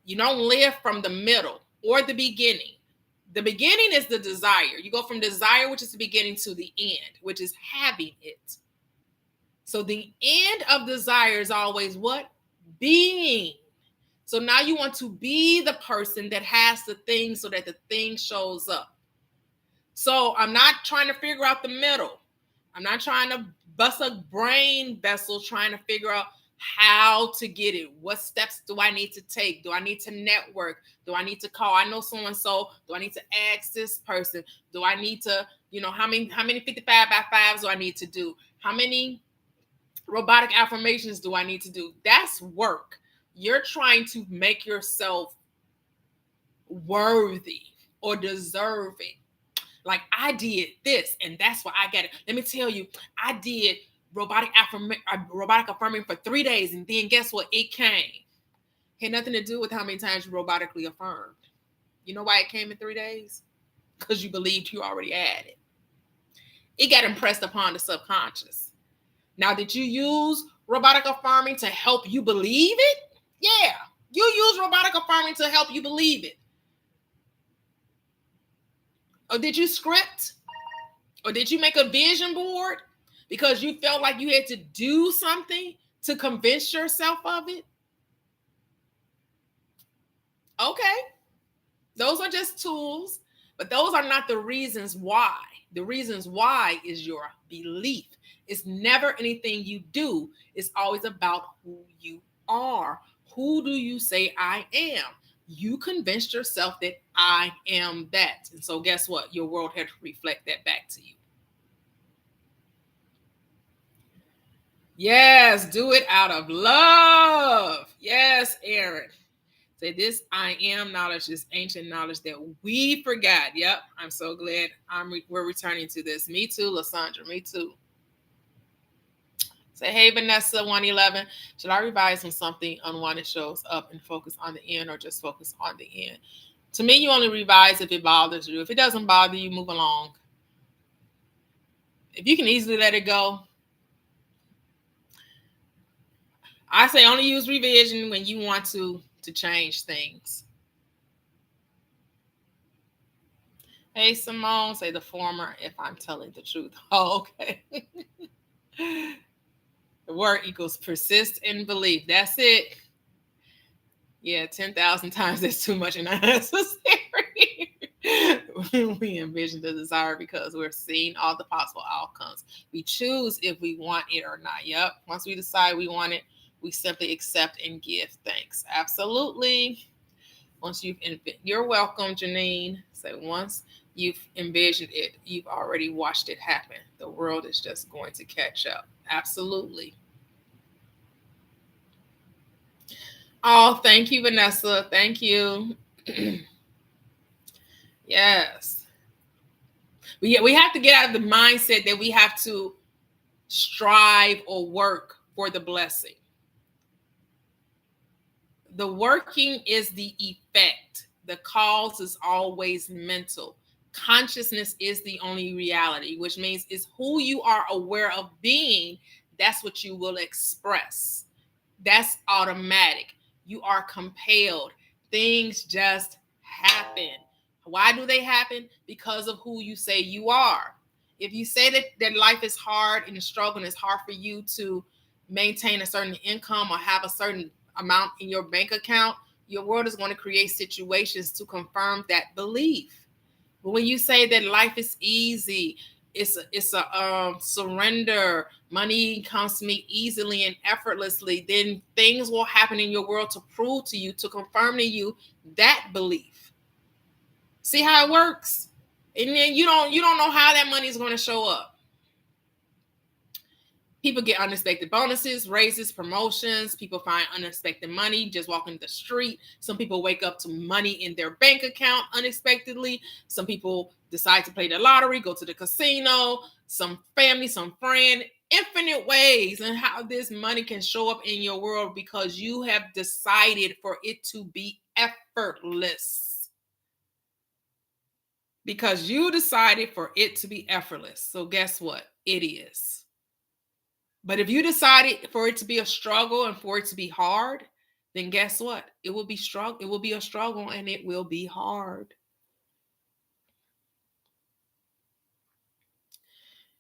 You don't live from the middle or the beginning. The beginning is the desire. You go from desire, which is the beginning, to the end, which is having it. So the end of desire is always what? Being. So now you want to be the person that has the thing so that the thing shows up. So I'm not trying to figure out the middle. I'm not trying to bust a brain vessel trying to figure out how to get it. What steps do I need to take? Do I need to network? Do I need to call? I know so and so. Do I need to ask this person? Do I need to, how many 55 by 5s do I need to do? How many robotic affirmations do I need to do? That's work. You're trying to make yourself worthy or deserving. Like, I did this and that's why I got it. Let me tell you, I did robotic affirming for 3 days, and then guess what? It came. Had nothing to do with how many times you robotically affirmed. You know why it came in 3 days? Because you believed you already had it. It got impressed upon the subconscious. Now, did you use robotic affirming to help you believe it? Yeah, you use robotic affirming to help you believe it. Or did you script? Or did you make a vision board because you felt like you had to do something to convince yourself of it? Okay. Those are just tools, but those are not the reasons why. The reasons why is your belief. It's never anything you do. It's always about who you are. Who do you say I am? You convinced yourself that I am that. And so guess what? Your world had to reflect that back to you. Yes, do it out of love. Yes, Aaron. Say this I am knowledge is ancient knowledge that we forgot. Yep, I'm so glad we're returning to this. Me too, Lysandra. Me too. Say, hey, Vanessa 111. Should I revise when something unwanted shows up and focus on the end, or just focus on the end? To me, you only revise if it bothers you. If it doesn't bother you, move along. If you can easily let it go, I say only use revision when you want to change things. Hey, Simone, say the former if I'm telling the truth. Oh, okay. The word equals persist in belief. That's it. Yeah, 10,000 times that's too much and unnecessary. We envision the desire because we're seeing all the possible outcomes. We choose if we want it or not. Yep. Once we decide we want it, we simply accept and give thanks. Absolutely. You're welcome, Janine. So once you've envisioned it, you've already watched it happen. The world is just going to catch up. Absolutely. Oh, thank you, Vanessa. Thank you. Yes. We have to get out of the mindset that we have to strive or work for the blessing. The working is the effect. The cause is always mental. Consciousness is the only reality, which means it's who you are aware of being. That's what you will express. That's automatic. You are compelled. Things just happen. Why do they happen? Because of who you say you are. If you say that life is hard and the struggle is hard for you to maintain a certain income or have a certain amount in your bank account, your world is going to create situations to confirm that belief. But when you say that life is easy, it's a surrender, money comes to me easily and effortlessly, then things will happen in your world to prove to you, to confirm to you that belief. See how it works? And then you don't know how that money is going to show up. People get unexpected bonuses, raises, promotions. People find unexpected money just walking the street. Some people wake up to money in their bank account unexpectedly. Some people decide to play the lottery, go to the casino. Some family, some friend, infinite ways and how this money can show up in your world because you have decided for it to be effortless. Because you decided for it to be effortless. So guess what? It is. But if you decided for it to be a struggle and for it to be hard, then guess what? It will be struggle. It will be a struggle and it will be hard.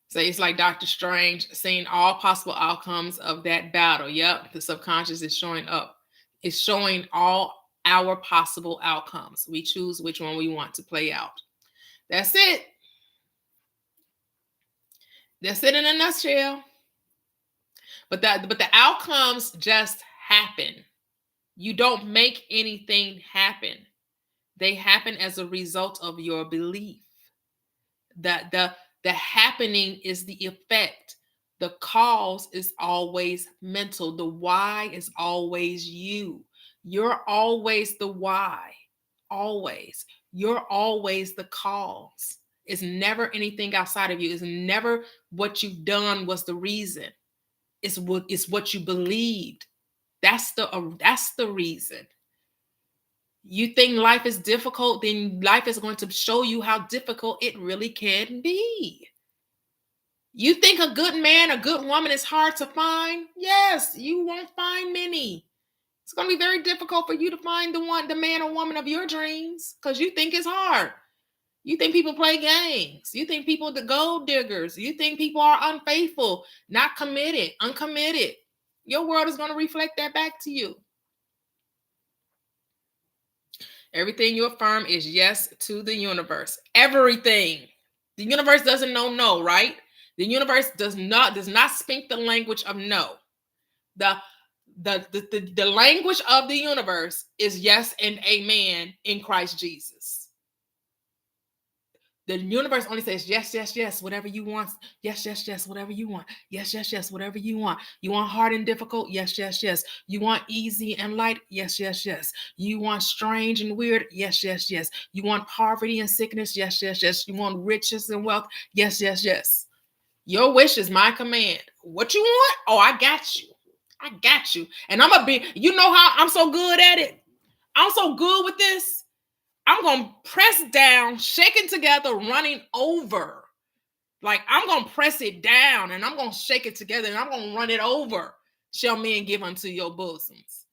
So it's like Dr. Strange seeing all possible outcomes of that battle. Yep, the subconscious is showing up. It's showing all our possible outcomes. We choose which one we want to play out. That's it. That's it in a nutshell. But the outcomes just happen. You don't make anything happen. They happen as a result of your belief. That the happening is the effect. The cause is always mental. The why is always you. You're always the why. Always. You're always the cause. It's never anything outside of you. It's never what you've done was the reason. It's what you believed. That's the reason. You think life is difficult, then life is going to show you how difficult it really can be. You think a good man, a good woman is hard to find? Yes, you won't find many. It's going to be very difficult for you to find the man or woman of your dreams because you think it's hard. You think people play games. You think people are the gold diggers. You think people are unfaithful, not committed, uncommitted. Your world is going to reflect that back to you. Everything you affirm is yes to the universe. Everything. The universe doesn't know no, right? The universe does not speak the language of no. The language of the universe is yes and amen in Christ Jesus. The universe only says yes, yes, yes, whatever you want. Yes, yes, yes, whatever you want. Yes, yes, yes, whatever you want. You want hard and difficult? Yes, yes, yes. You want easy and light? Yes, yes, yes. You want strange and weird? Yes, yes, yes. You want poverty and sickness? Yes, yes, yes. You want riches and wealth? Yes, yes, yes. Your wish is my command. What you want? Oh, I got you. I got you. And I'm going to be, you know how I'm so good at it? I'm so good with this. I'm going to press down, shaking together, running over. Like I'm going to press it down and I'm going to shake it together and I'm going to run it over. Shall men give unto your bosoms.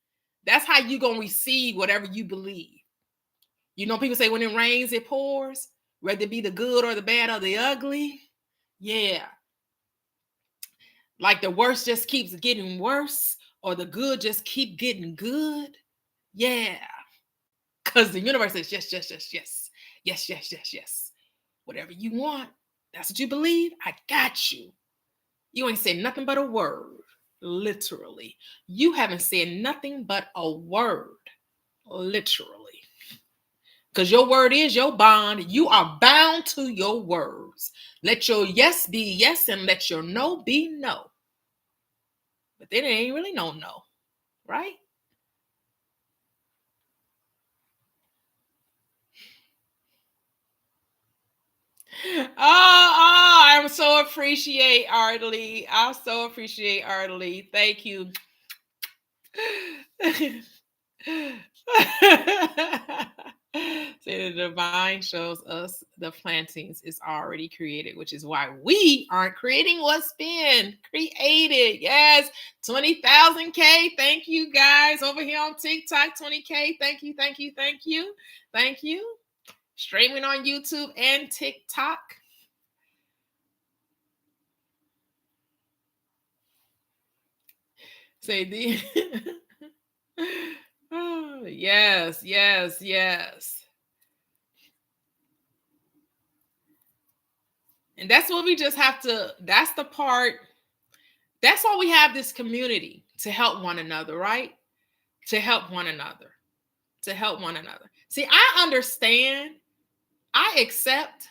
That's how you're going to receive whatever you believe. You know, people say when it rains, it pours, whether it be the good or the bad or the ugly. Yeah. Like the worst just keeps getting worse or the good just keep getting good. Yeah. Because the universe says yes, yes, yes, yes. Yes, yes, yes, yes. Whatever you want, that's what you believe. I got you. You ain't said nothing but a word. Literally. You haven't said nothing but a word. Literally. Because your word is your bond. You are bound to your words. Let your yes be yes and let your no be no. But then it ain't really no, right? I so appreciate Ardley. I so appreciate Ardley. Thank you. Say the divine shows us the plantings is already created, which is why we aren't creating what's been created. Yes, 20,000 K. Thank you guys over here on TikTok. 20K. Thank you, thank you, thank you, thank you. Streaming on YouTube and TikTok. Say the oh, yes, yes, yes. And that's what we just have to, that's the part, that's why we have this community to help one another, right? To help one another, to help one another. See, I understand, I accept,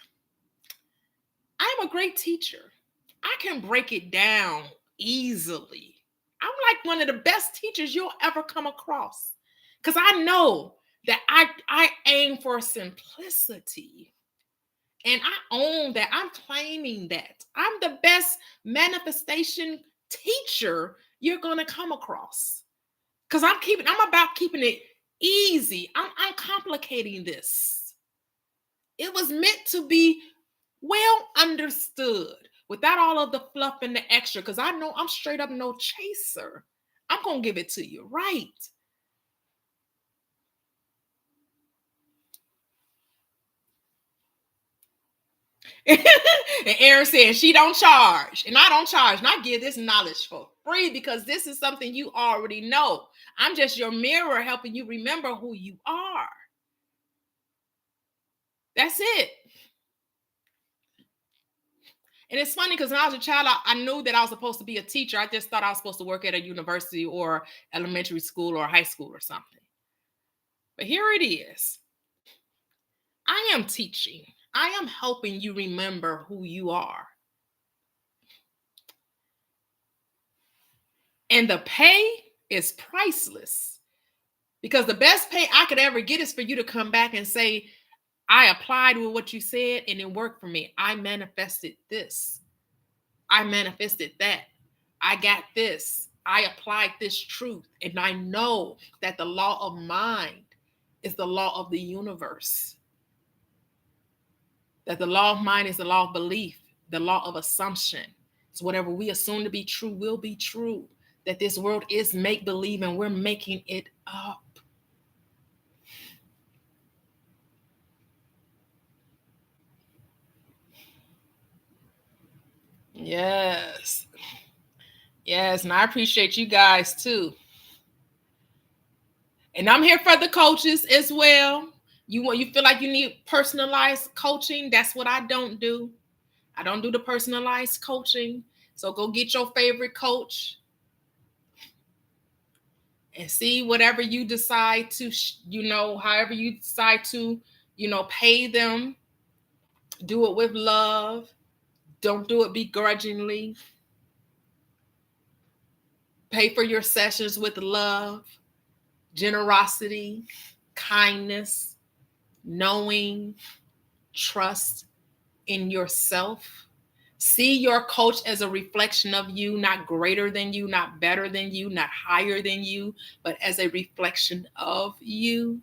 I'm a great teacher. I can break it down easily. I'm like one of the best teachers you'll ever come across because I know that I aim for simplicity. And I own that. I'm claiming that. I'm the best manifestation teacher you're going to come across. Because I'm about keeping it easy. I'm uncomplicating this. It was meant to be well understood without all of the fluff and the extra. Because I know I'm straight up no chaser. I'm going to give it to you right. And Aaron said she don't charge and I don't charge and I give this knowledge for free because this is something you already know. I'm just your mirror helping you remember who you are. That's it. And it's funny because when I was a child, I knew that I was supposed to be a teacher. I just thought I was supposed to work at a university or elementary school or high school or something. But here it is. I am teaching. I am helping you remember who you are. And the pay is priceless, because the best pay I could ever get is for you to come back and say, I applied with what you said and it worked for me. I manifested this. I manifested that. I got this. I applied this truth. And I know that the law of mind is the law of the universe. That the law of mind is the law of belief, the law of assumption. So whatever we assume to be true will be true. That this world is make-believe and we're making it up. Yes. Yes, and I appreciate you guys too. And I'm here for the coaches as well. You feel like you need personalized coaching? That's what I don't do. I don't do the personalized coaching. So go get your favorite coach and see whatever you decide to, however you decide to, pay them. Do it with love. Don't do it begrudgingly. Pay for your sessions with love, generosity, kindness, knowing, trust in yourself. See your coach as a reflection of you, not greater than you, not better than you, not higher than you, but as a reflection of you.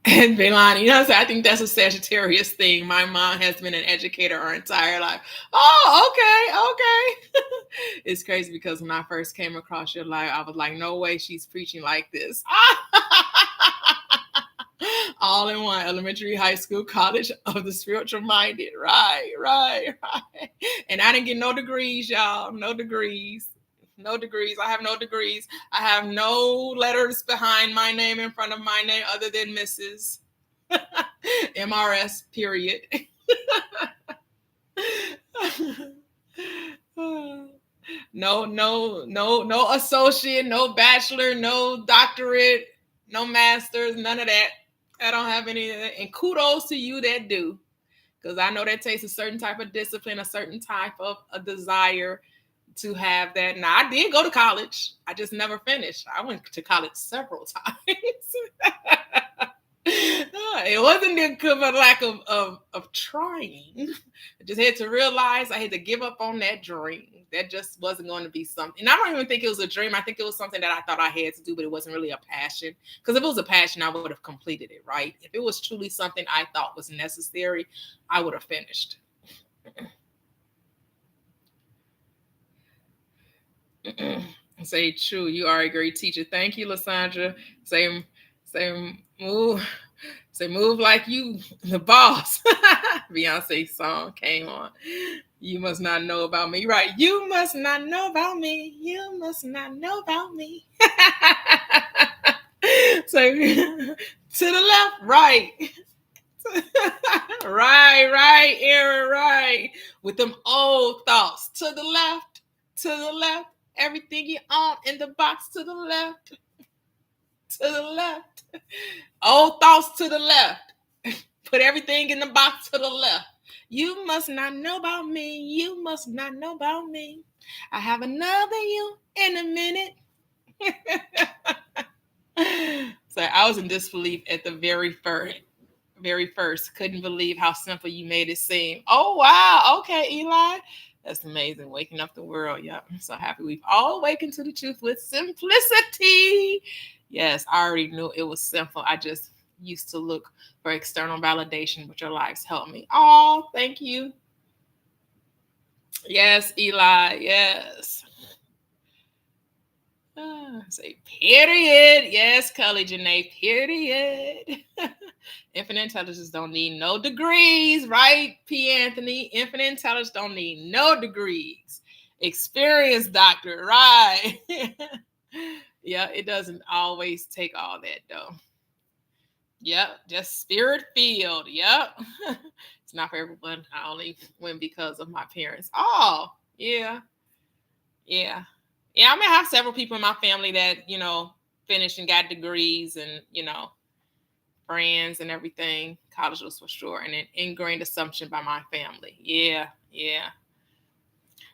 And Belani, I think that's a Sagittarius thing. My mom has been an educator her entire life. Oh, okay. It's crazy because when I first came across your life, I was like, no way she's preaching like this. All in one, elementary, high school, college of the spiritual minded. Right. And I didn't get no degrees, y'all. No degrees. I have no degrees. I have no letters behind my name, in front of my name, other than Mrs. MRS, period. No associate, no bachelor, no doctorate, no masters, none of that. I don't have any of that. And kudos to you that do, because I know that takes a certain type of discipline, a certain type of a desire to have that. Now, I did go to college. I just never finished. I went to college several times. It wasn't because of a lack of trying. I just had to realize I had to give up on that dream. That just wasn't going to be something. And I don't even think it was a dream. I think it was something that I thought I had to do, but it wasn't really a passion. Because if it was a passion, I would have completed it, right? If it was truly something I thought was necessary, I would have finished. Say true. You are a great teacher. Thank you, Lysandra. Say move like you the boss. Beyonce song came on. You must not know about me. Right. You must not know about me. You must not know about me. So to the left, right. Right, Aaron, right. With them old thoughts. To the left. Everything you own in the box to the left. Old thoughts to the left. Put everything in the box to the left. You must not know about me. You must not know about me. I have another you in a minute. So I was in disbelief at the very first. Couldn't believe how simple you made it seem. Oh, wow. Okay, Eli. That's amazing. Waking up the world. Yeah. I'm so happy we've all awakened to the truth with simplicity. Yes, I already knew it was simple. I just used to look for external validation, but your lives helped me. Oh, thank you. Yes, Eli. Yes. Say period. Yes, Kelly Janae, period. Infinite intelligence don't need no degrees, right, P. Anthony? Infinite intelligence don't need no degrees. Experience, doctor, right? Yeah, it doesn't always take all that, though. Yep, just spirit filled. Yep. Not for everyone. I only went because of my parents. Oh, yeah. Yeah. Yeah, I mean, I have several people in my family that, finished and got degrees and, friends and everything. College was for sure. And an ingrained assumption by my family. Yeah. Yeah.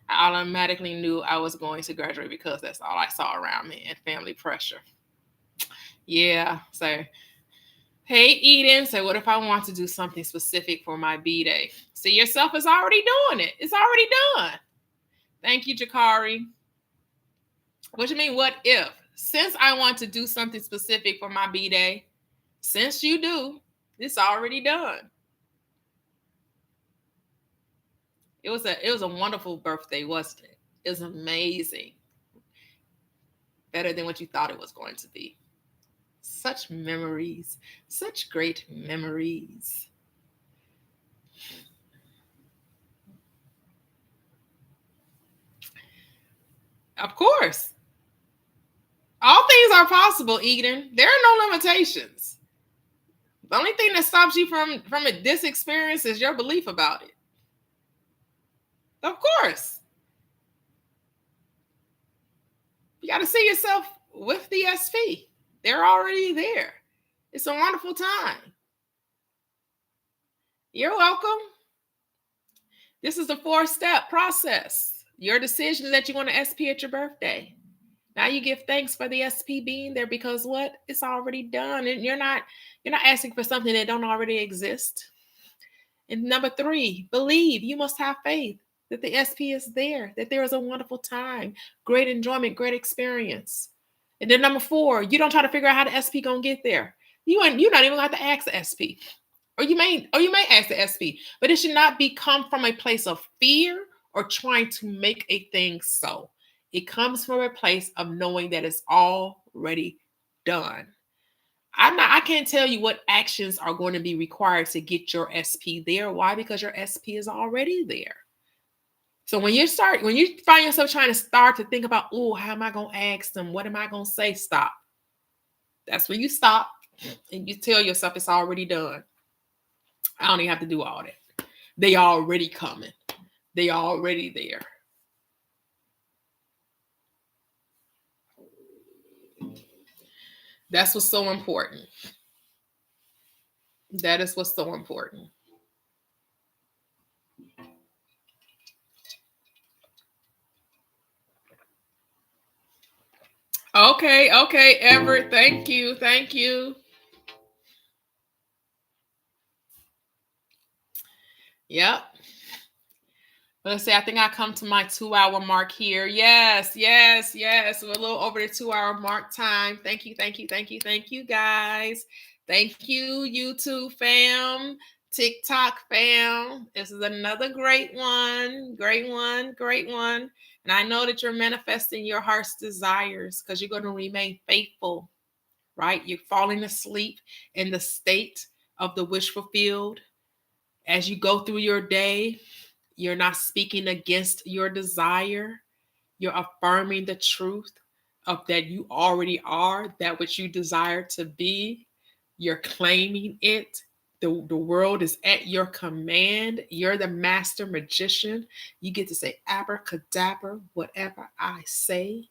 I automatically knew I was going to graduate because that's all I saw around me and family pressure. Yeah. So, hey, Eden. So, what if I want to do something specific for my B-Day? See, yourself is already doing it. It's already done. Thank you, Jakari. What do you mean, what if? Since I want to do something specific for my B-Day, since you do, it's already done. It was a wonderful birthday, wasn't it? It was amazing. Better than what you thought it was going to be. Such memories, such great memories. Of course. All things are possible, Eden. There are no limitations. The only thing that stops you from this experience is your belief about it. Of course. You got to see yourself with the SP. They're already there. It's a wonderful time. You're welcome. This is the 4-step process. Your decision that you want to SP at your birthday. Now you give thanks for the SP being there because what? It's already done. And you're not asking for something that don't already exist. And number 3, believe. You must have faith that the SP is there, that there is a wonderful time, great enjoyment, great experience. And then number 4, you don't try to figure out how the SP gonna get there. You're not even going to ask the SP. Or you may ask the SP, but it should not come from a place of fear or trying to make a thing so. It comes from a place of knowing that it's already done. I can't tell you what actions are going to be required to get your SP there. Why? Because your SP is already there. So when you find yourself trying to start to think about, oh, how am I going to ask them? What am I going to say? Stop. That's when you stop and you tell yourself it's already done. I don't even have to do all that. They already coming. They already there. That's what's so important. That is what's so important. Okay, Everett. Thank you. Yep. Let's see. I think I come to my 2-hour mark here. Yes. We're a little over the 2-hour mark time. Thank you, guys. Thank you, YouTube fam, TikTok fam. This is another great one. And I know that you're manifesting your heart's desires because you're going to remain faithful, right? You're falling asleep in the state of the wish fulfilled. As you go through your day, you're not speaking against your desire. You're affirming the truth of that you already are that which you desire to be. You're claiming it. The world is at your command. You're the master magician. You get to say abracadabra, whatever I say,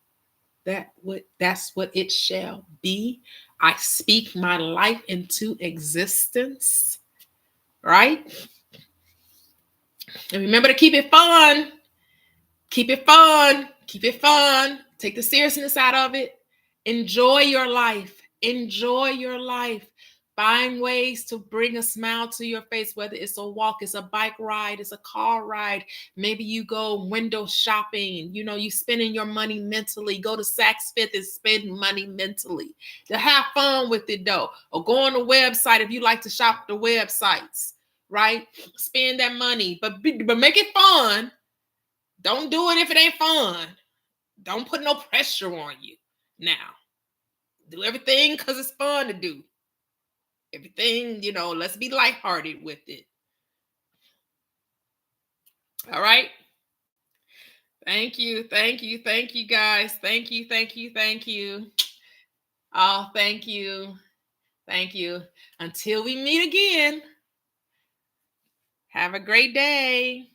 that's what it shall be. I speak my life into existence, right? And remember to keep it fun. Keep it fun. Take the seriousness out of it. Enjoy your life. Find ways to bring a smile to your face, whether it's a walk, it's a bike ride, it's a car ride. Maybe you go window shopping. You spending your money mentally. Go to Saks Fifth and spend money mentally. To have fun with it, though. Or go on the website if you like to shop the websites, right? Spend that money, but make it fun. Don't do it if it ain't fun. Don't put no pressure on you. Now, do everything because it's fun to do. Everything, let's be lighthearted with it. All right. Thank you, guys. Thank you. Oh, thank you. Until we meet again. Have a great day.